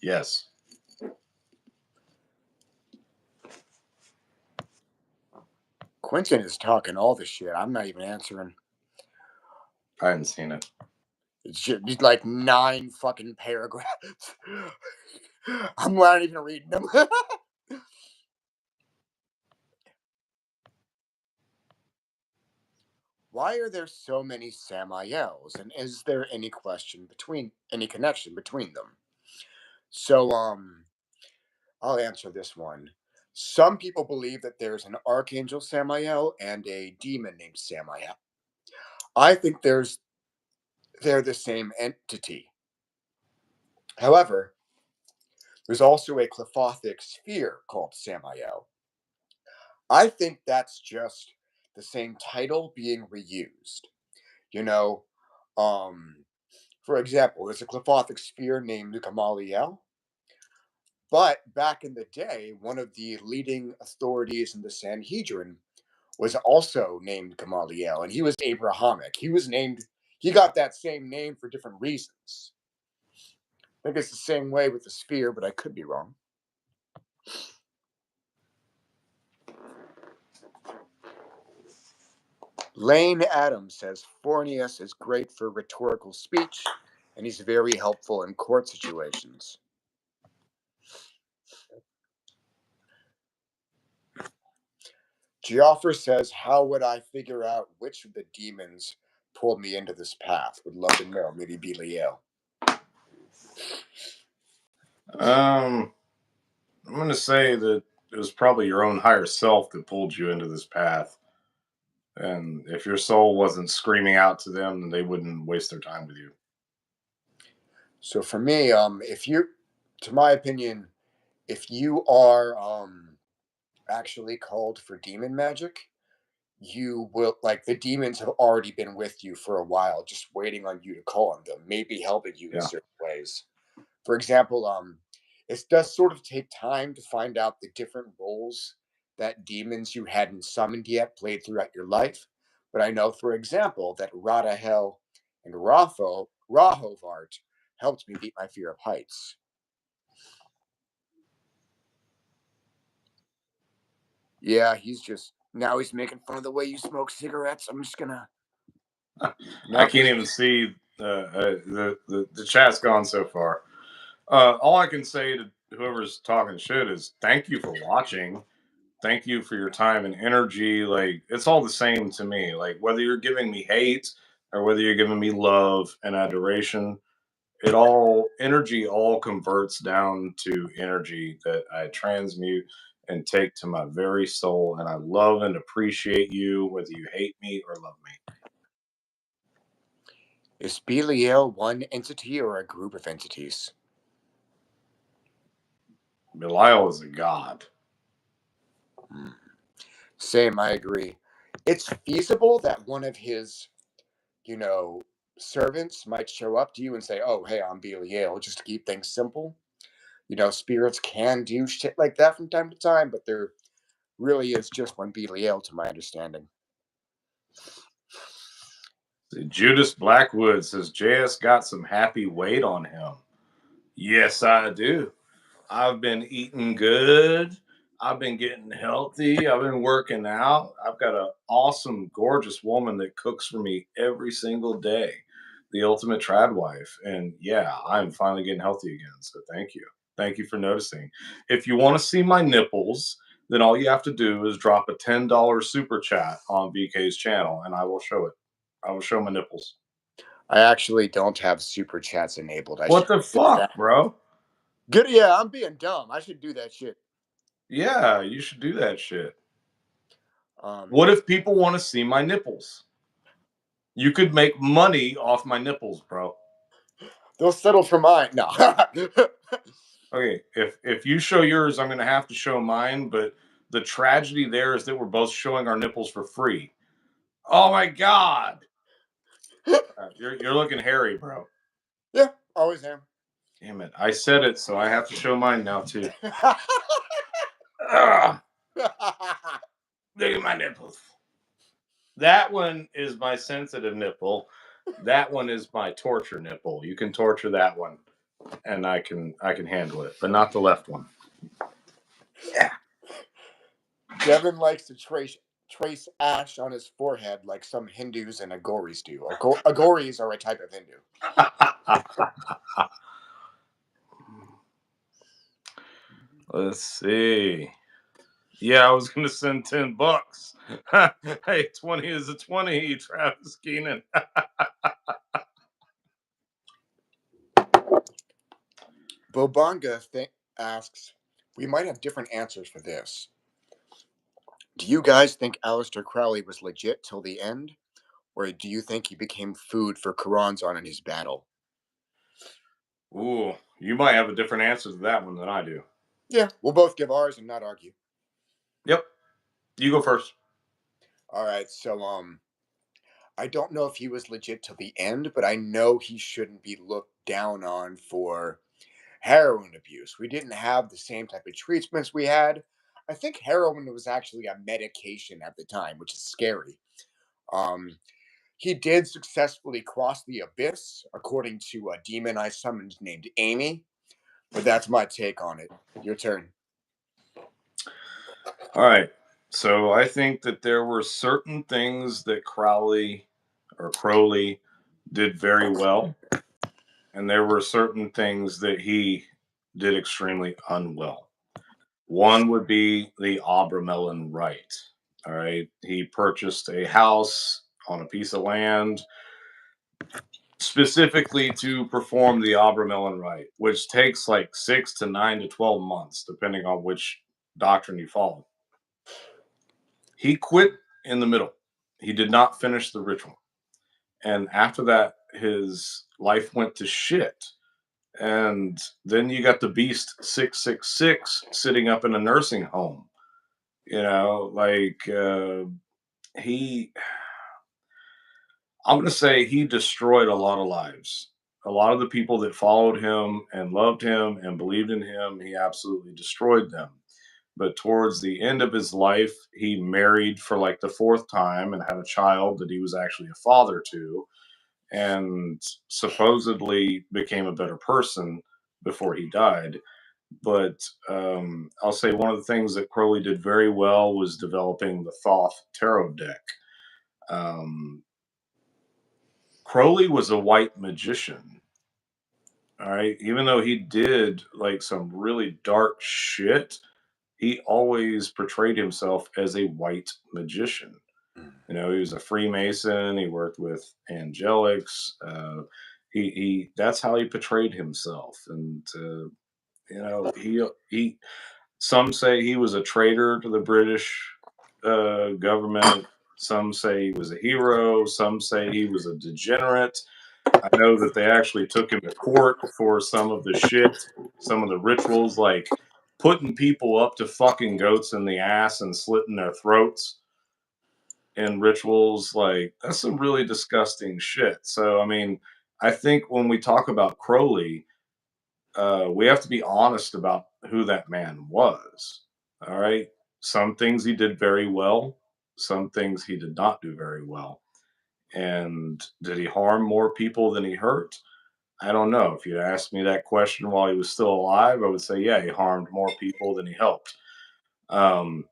Yes. Quentin is talking all the shit. I'm not even answering. I hadn't seen it. It's just like 9 fucking paragraphs. I'm not even reading them. Why are there so many Samaels, and is there any connection between them? So, I'll answer this one. Some people believe that there's an archangel Samael and a demon named Samael. I think they're the same entity. However, there's also a clefothic sphere called Samael. I think that's just the same title being reused. You know, um, for example, there's a clefothic sphere named Gamaliel. But back in the day, one of the leading authorities in the Sanhedrin was also named Gamaliel, and he was Abrahamic. He got that same name for different reasons. I think it's the same way with the sphere, but I could be wrong. Lane Adams says Fornius is great for rhetorical speech, and he's very helpful in court situations. Geoffrey says, how would I figure out which of the demons pulled me into this path? Would love to know. Maybe Belial. I'm going to say that it was probably your own higher self that pulled you into this path. And if your soul wasn't screaming out to them, then they wouldn't waste their time with you. So for me, to my opinion, if you are actually called for demon magic, you will, like, the demons have already been with you for a while, just waiting on you to call on them, maybe helping you in certain ways. For example, it does sort of take time to find out the different roles that demons you hadn't summoned yet played throughout your life. But I know, for example, that Radahel and Rahovart helped me beat my fear of heights. Yeah, he's making fun of the way you smoke cigarettes. I'm just gonna. I can't even see the chat's gone so far. All I can say to whoever's talking shit is thank you for watching. Thank you for your time and energy. Like, it's all the same to me. Like, whether you're giving me hate or whether you're giving me love and adoration, energy all converts down to energy that I transmute and take to my very soul. And I love and appreciate you, whether you hate me or love me. Is Belial one entity or a group of entities? Belial is a god. Same, I agree. It's feasible that one of his, you know, servants might show up to you and say, "Oh, hey, I'm Belial," just to keep things simple. Spirits can do shit like that from time to time, but there really is just one Belial, to my understanding. Judas Blackwood says JS got some happy weight on him. Yes, I do. I've been eating good. I've been getting healthy. I've been working out. I've got an awesome, gorgeous woman that cooks for me every single day. The ultimate trad wife. And yeah, I'm finally getting healthy again. So thank you. Thank you for noticing. If you want to see my nipples, then all you have to do is drop a $10 super chat on BK's channel and I will show it. I will show my nipples. I actually don't have super chats enabled. What the fuck, bro? Good, yeah, I'm being dumb. I should do that shit. Yeah, you should do that shit. What if people want to see my nipples? You could make money off my nipples, bro. They'll settle for mine. No. Okay, if you show yours, I'm gonna have to show mine. But the tragedy there is that we're both showing our nipples for free. Oh my god, you're looking hairy, bro. Yeah, always am. Damn it, I said it, so I have to show mine now too. Look at my nipples. That one is my sensitive nipple. That one is my torture nipple. You can torture that one, and I can handle it, but not the left one. Yeah. Devin likes to trace trace ash on his forehead like some Hindus and Agoris do. Agoris are a type of Hindu. Let's see. Yeah, I was gonna send $10. Hey, 20 is a 20, Travis Keenan. Bobanga asks, we might have different answers for this. Do you guys think Aleister Crowley was legit till the end? Or do you think he became food for Karanzan in his battle? Ooh, you might have a different answer to that one than I do. Yeah, we'll both give ours and not argue. Yep. You go first. All right, so I don't know if he was legit till the end, but I know he shouldn't be looked down on for heroin abuse. We didn't have the same type of treatments we had. I think heroin was actually a medication at the time, which is scary. Um, he did successfully cross the abyss, according to a demon I summoned named Amy. But that's my take on it. Your turn. All right. So I think that there were certain things that Crowley did very well, and there were certain things that he did extremely unwell. One would be the Abramelin right. All right. He purchased a house on a piece of land specifically to perform the Abramelin rite, which takes like 6 to 9 to 12 months, depending on which doctrine you follow. He quit in the middle. He did not finish the ritual. And after that, his life went to shit. And then you got the beast 666 sitting up in a nursing home. You know, like he I'm going to say he destroyed a lot of lives. A lot of the people that followed him and loved him and believed in him, he absolutely destroyed them. But towards the end of his life, he married for like the fourth time and had a child that he was actually a father to, and supposedly became a better person before he died. But I'll say one of the things that Crowley did very well was developing the Thoth tarot deck. Um, Crowley was a white magician. All right. Even though he did like some really dark shit, he always portrayed himself as a white magician. You know, he was a Freemason. He worked with angelics. He that's how he portrayed himself. And you know, he some say he was a traitor to the British government. Some say he was a hero. Some say he was a degenerate. I know that they actually took him to court for some of the shit, some of the rituals, like putting people up to fucking goats in the ass and slitting their throats in rituals. Like, that's some really disgusting shit. So, I mean, I think when we talk about Crowley, we have to be honest about who that man was. All right. Some things he did very well, some things he did not do very well. And did he harm more people than he hurt? I don't know. If you'd asked me that question while he was still alive, I would say, yeah, he harmed more people than he helped. Um,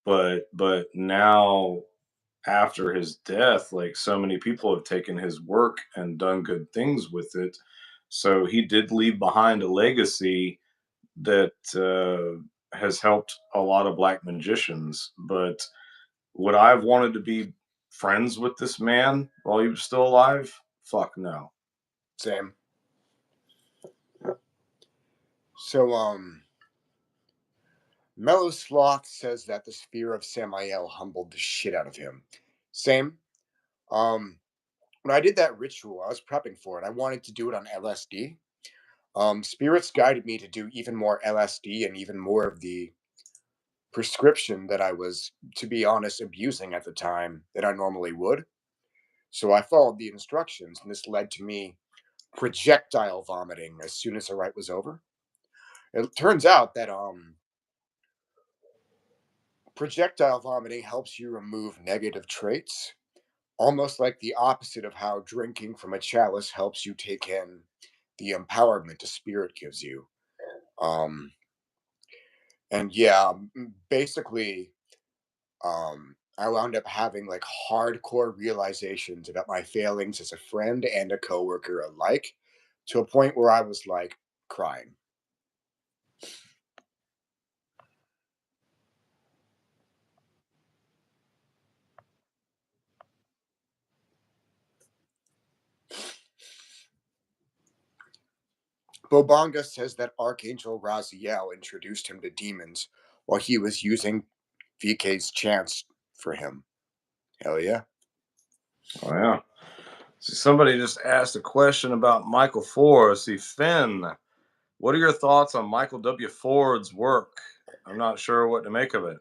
but now after his death, like so many people have taken his work and done good things with it. So he did leave behind a legacy that has helped a lot of black magicians. But would I have wanted to be friends with this man while he was still alive? Fuck no. Same. So, Mellow Sloth says that the sphere of Samael humbled the shit out of him. Same. Um, when I did that ritual, I was prepping for it. I wanted to do it on LSD. Spirits guided me to do even more LSD and even more of the prescription that I was, to be honest, abusing at the time than I normally would. So I followed the instructions, and this led to me projectile vomiting as soon as the rite was over. It turns out that projectile vomiting helps you remove negative traits, almost like the opposite of how drinking from a chalice helps you take in the empowerment a spirit gives you. Um, and yeah, basically, I wound up having like hardcore realizations about my failings as a friend and a coworker alike, to a point where I was like crying. Bobonga says that Archangel Raziel introduced him to demons while he was using VK's chants for him. Hell yeah. Oh yeah. See, somebody just asked a question about Michael Ford. See, Finn, what are your thoughts on Michael W. Ford's work? I'm not sure what to make of it.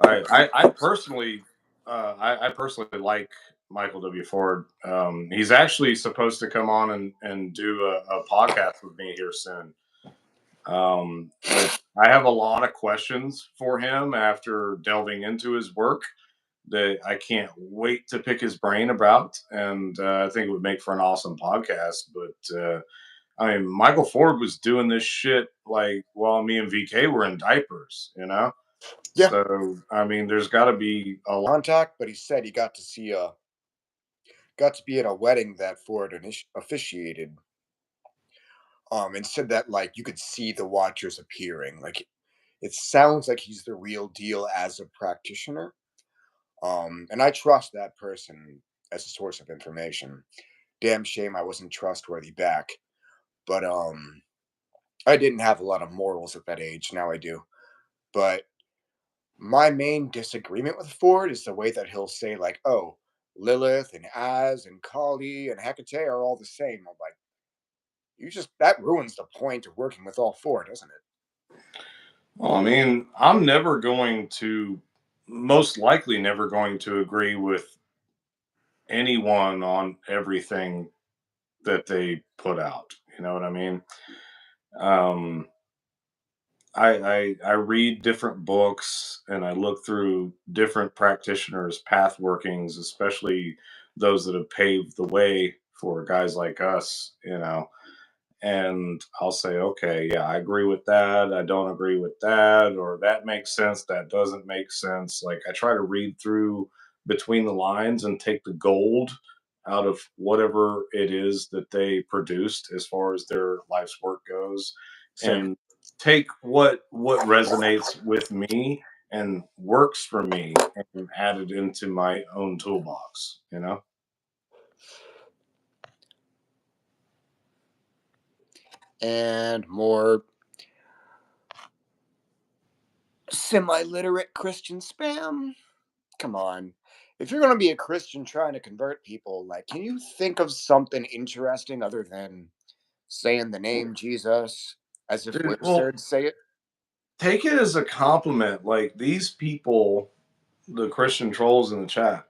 I personally, I personally like Michael W. Ford. He's actually supposed to come on and do a podcast with me here soon. Which I have a lot of questions for him after delving into his work that I can't wait to pick his brain about, and I think it would make for an awesome podcast. But I mean, Michael Ford was doing this shit like while me and VK were in diapers, you know. Yeah. So I mean, there's got to be a lot. Contact, but he said he got to be at a wedding that Ford officiated. And said that like you could see the watchers appearing. Like it sounds like he's the real deal as a practitioner. And I trust that person as a source of information. Damn shame I wasn't trustworthy back. But I didn't have a lot of morals at that age. Now I do. But my main disagreement with Ford is the way that he'll say, like, oh, Lilith and Az and Kali and Hecate are all the same. I'm like, you just, that ruins the point of working with all four, doesn't it? Well, I mean, I'm never going to, most likely, never going to agree with anyone on everything that they put out. You know what I mean? Um, I read different books and I look through different practitioners' path workings, especially those that have paved the way for guys like us, you know. And I'll say, okay, yeah, I agree with that. I don't agree with that, or that makes sense. That doesn't make sense. Like I try to read through between the lines and take the gold out of whatever it is that they produced as far as their life's work goes, Same. and take what resonates with me and works for me and add it into my own toolbox. You know. And more semi literate Christian spam. Come on. If you're going to be a Christian trying to convert people, like, can you think of something interesting other than saying the name Jesus as if Dude, well, wizards say it? take it as a compliment. Like these people, the Christian trolls in the chat,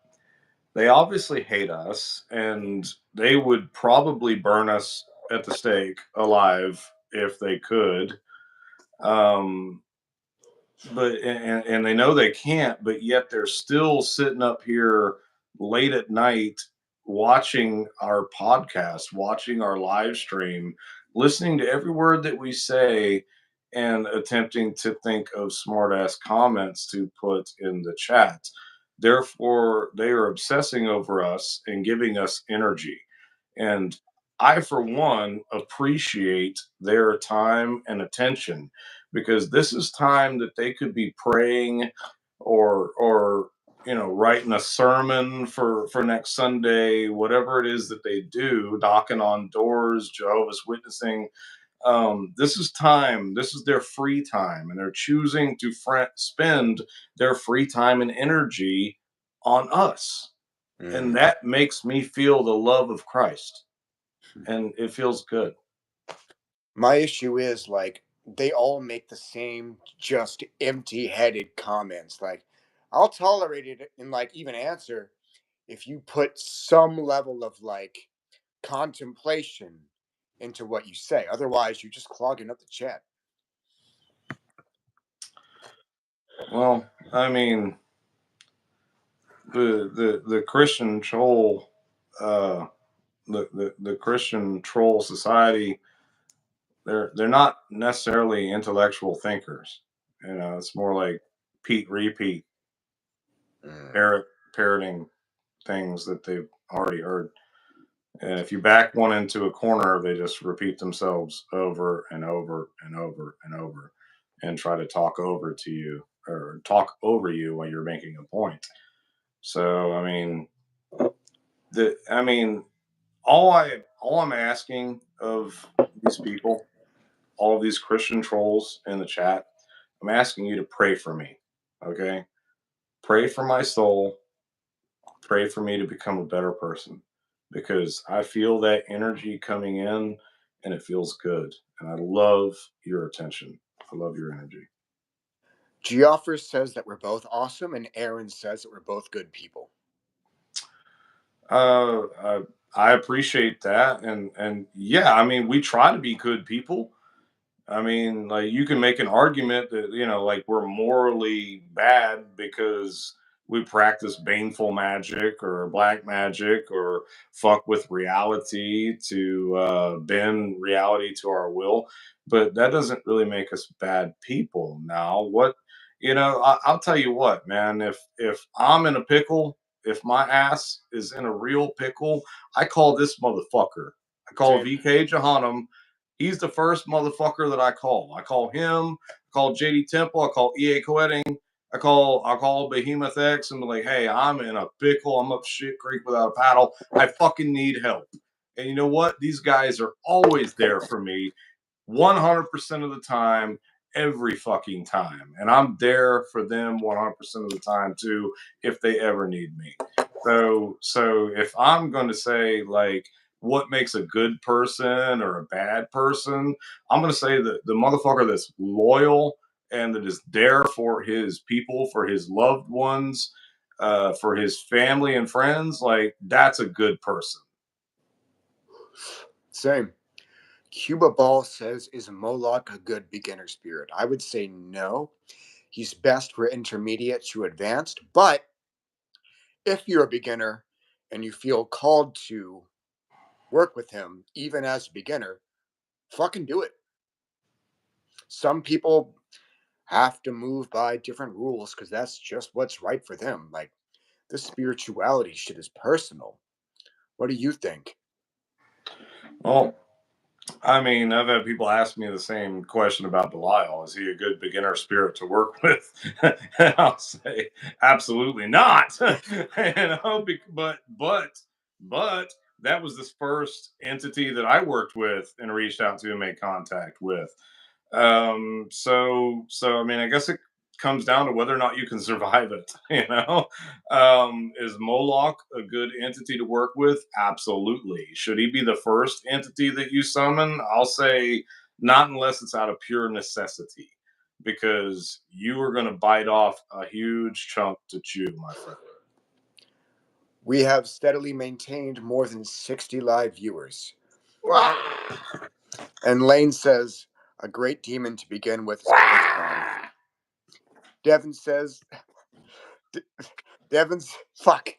they obviously hate us and they would probably burn us at the stake alive if they could. Um, but and they know they can't, but yet they're still sitting up here late at night watching our podcast, watching our live stream, listening to every word that we say, and attempting to think of smart ass comments to put in the chat. Therefore, they are obsessing over us and giving us energy. And I, for one, appreciate their time and attention because this is time that they could be praying or you know writing a sermon for next Sunday, whatever it is that they do, knocking on doors, Jehovah's Witnessing. This is time, this is their free time, and they're choosing to spend their free time and energy on us, and Mm. that makes me feel the love of Christ, and it feels good. My issue is like they all make the same just empty-headed comments. Like I'll tolerate it and like even answer if you put some level of like contemplation into what you say. Otherwise, you're just clogging up the chat. Well, I mean, the Christian troll, uh, the Christian troll society, they're not necessarily intellectual thinkers. You know, it's more like Pete repeat. parroting things that they've already heard. And if you back one into a corner, they just repeat themselves over and over and over and over and try to talk over to you or talk over you while you're making a point. So, I mean, all I'm asking of these people, all of these Christian trolls in the chat, I'm asking you to pray for me. Okay? Pray for my soul. Pray for me to become a better person because I feel that energy coming in and it feels good. And I love your attention. I love your energy. Geoffrey says that we're both awesome, and Aaron says that we're both good people. I appreciate that. And yeah, I mean, we try to be good people. I mean, like you can make an argument that, like we're morally bad because we practice baneful magic or black magic or fuck with reality to bend reality to our will. But that doesn't really make us bad people. Now, I'll tell you what, man, if I'm in a pickle, if my ass is in a real pickle, I call this motherfucker. I call Same. VK Jahannam. He's the first motherfucker that I call. I call him. I call JD Temple. I call EA Coetting. I call Behemoth X and be like, hey, I'm in a pickle. I'm up shit creek without a paddle. I fucking need help. And you know what? These guys are always there for me, 100% of the time, every fucking time. And I'm there for them 100% of the time too, if they ever need me. So if I'm going to say like what makes a good person or a bad person, I'm going to say that the motherfucker that's loyal and that is there for his people, for his loved ones, for his family and friends, like that's a good person. Same. Cuba Ball says, is Moloch a good beginner spirit? I would say no. He's best for intermediate to advanced, but if you're a beginner and you feel called to work with him, even as a beginner, fucking do it. Some people have to move by different rules because that's just what's right for them. Like, the spirituality shit is personal. What do you think? Well, I mean, I've had people ask me the same question about Belial. Is he a good beginner spirit to work with? And I'll say, absolutely not. But that was the first entity that I worked with and reached out to and made contact with. So I mean, I guess it comes down to whether or not you can survive it. Is Moloch a good entity to work with? Absolutely. Should he be the first entity that you summon? I'll say not unless it's out of pure necessity, because you are going to bite off a huge chunk to chew, my friend. We have steadily maintained more than 60 live viewers. And Lane says, a great demon to begin with is Pillspawn. Devin says, fuck.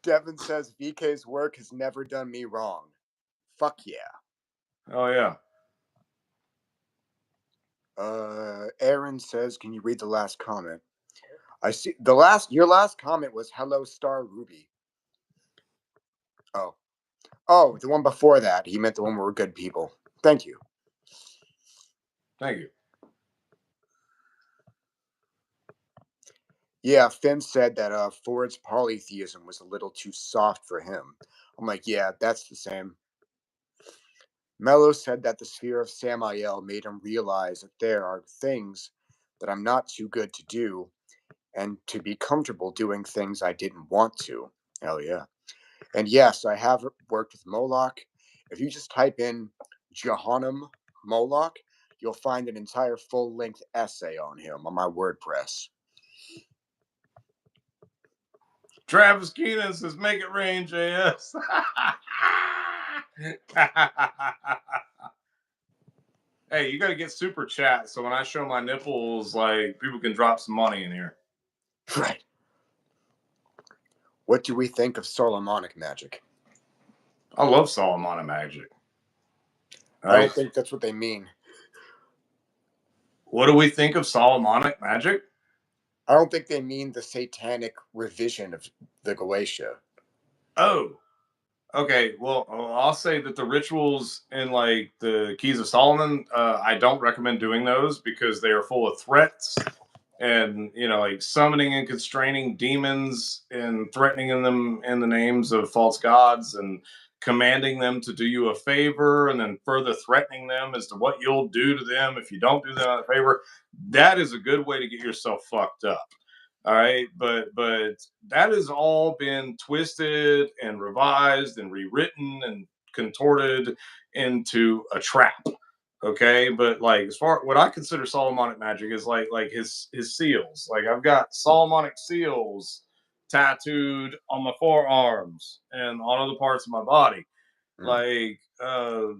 Devin says, VK's work has never done me wrong. Fuck yeah. Oh, yeah. Aaron says, can you read the last comment? I see your last comment was hello Star Ruby. Oh, the one before that. He meant the one where we're good people. Thank you. Thank you. Yeah, Finn said that Ford's polytheism was a little too soft for him. I'm like, yeah, that's the same. Mello said that the sphere of Samael made him realize that there are things that I'm not too good to do and to be comfortable doing things I didn't want to. Hell yeah. And yes, I have worked with Moloch. If you just type in Jahannam Moloch, you'll find an entire full-length essay on him on my WordPress. Travis Keenan says, make it rain, JS. Hey, you got to get super chat so when I show my nipples, like people can drop some money in here. Right. What do we think of Solomonic magic? I love Solomonic magic. I don't think that's what they mean. What do we think of Solomonic magic? I don't think they mean the satanic revision of the Goetia. Oh, okay. Well, I'll say that the rituals in like the Keys of Solomon, I don't recommend doing those because they are full of threats and like summoning and constraining demons and threatening them in the names of false gods and commanding them to do you a favor and then further threatening them as to what you'll do to them if you don't do them a favor. That is a good way to get yourself fucked up. All right, but that has all been twisted and revised and rewritten and contorted into a trap. Okay, but like as far what I consider Solomonic magic is like his seals. Like I've got Solomonic seals tattooed on my forearms and on other parts of my body. Mm. Like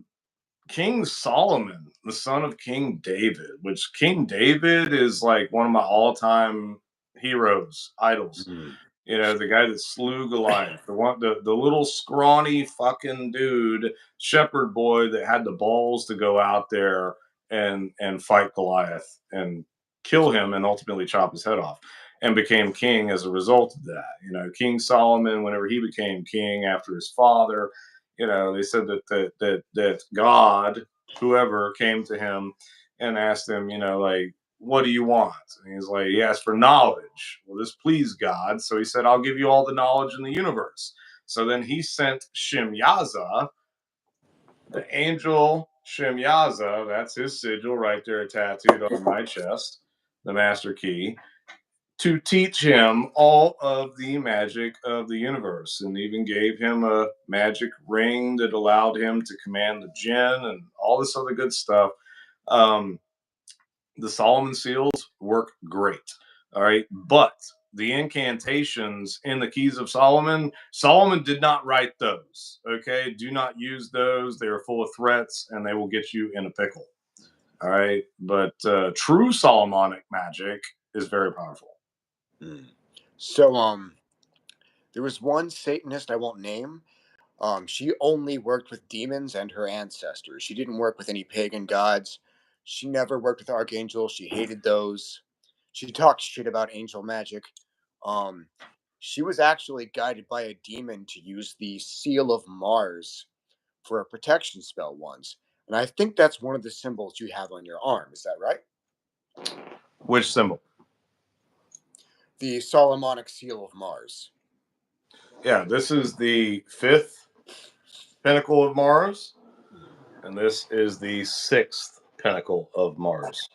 King Solomon, the son of King David, which King David is like one of my all-time heroes, idols. Mm. The guy that slew Goliath, the little scrawny fucking dude, shepherd boy that had the balls to go out there and fight Goliath and kill him and ultimately chop his head off and became king as a result of that. King Solomon, whenever he became king after his father, they said that God, whoever came to him and asked him, like, what do you want? And he's like, he asked for knowledge. Well, this pleased God. So he said, I'll give you all the knowledge in the universe. So then he sent Shemyaza, the angel Shemyaza, that's his sigil right there tattooed on my chest, the master key, to teach him all of the magic of the universe and even gave him a magic ring that allowed him to command the jinn and all this other good stuff. Um, the Solomon seals work great. All right. But the incantations in the Keys of Solomon, Solomon did not write those. Okay. Do not use those. They are full of threats and they will get you in a pickle. All right. But true Solomonic magic is very powerful. Mm. So, there was one Satanist I won't name. She only worked with demons and her ancestors. She didn't work with any pagan gods. She never worked with archangels. She hated those. She talked shit about angel magic. Um, she was actually guided by a demon to use the seal of Mars for a protection spell once. And I think that's one of the symbols you have on your arm. Is that right? Which symbol? The Solomonic seal of Mars. Yeah, this is the fifth pinnacle of Mars, and this is the sixth pinnacle of Mars.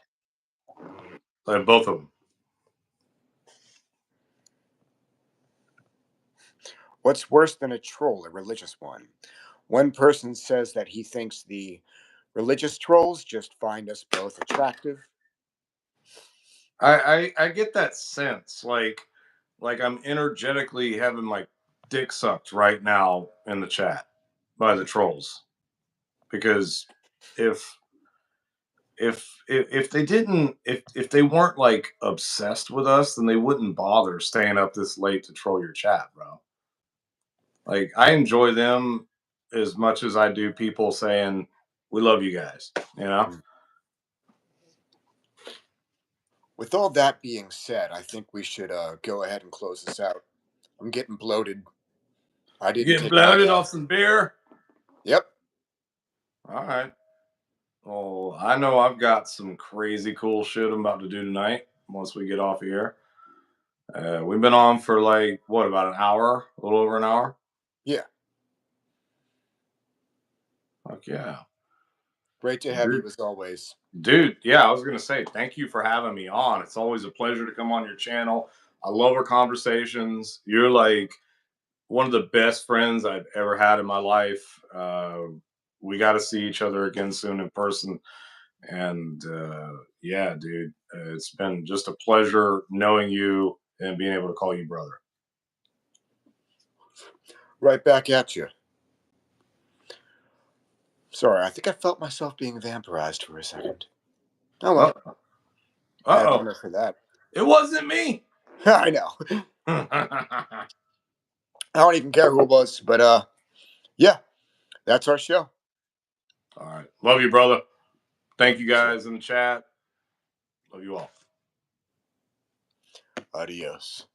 Both of them. What's worse than a troll, a religious one? One person says that he thinks the religious trolls just find us both attractive. I get that sense, like I'm energetically having my dick sucked right now in the chat by the trolls because if if they didn't if they weren't like obsessed with us, then they wouldn't bother staying up this late to troll your chat, bro. Like I enjoy them as much as I do people saying we love you guys, you know? With all that being said, I think we should go ahead and close this out. I'm getting bloated. I You didn't getting take my. bloated off some beer? Yep. All right. Well, I know I've got some crazy cool shit I'm about to do tonight once we get off of here. We've been on for like, what, about an hour? A little over an hour? Yeah. Fuck yeah. Great to have you Dude, as always. dude, yeah, I was going to say, thank you for having me on. It's always a pleasure to come on your channel. I love our conversations. You're like one of the best friends I've ever had in my life. We got to see each other again soon in person. And yeah, dude, it's been just a pleasure knowing you and being able to call you brother. Right back at you. Sorry, I think I felt myself being vampirized for a second. Oh Uh well. Add oh, honor for that. it wasn't me. I know. All I don't even care who it was, but yeah, that's our show. right, love you, brother. Thank you Sure. guys in the chat. Love you all. Adios.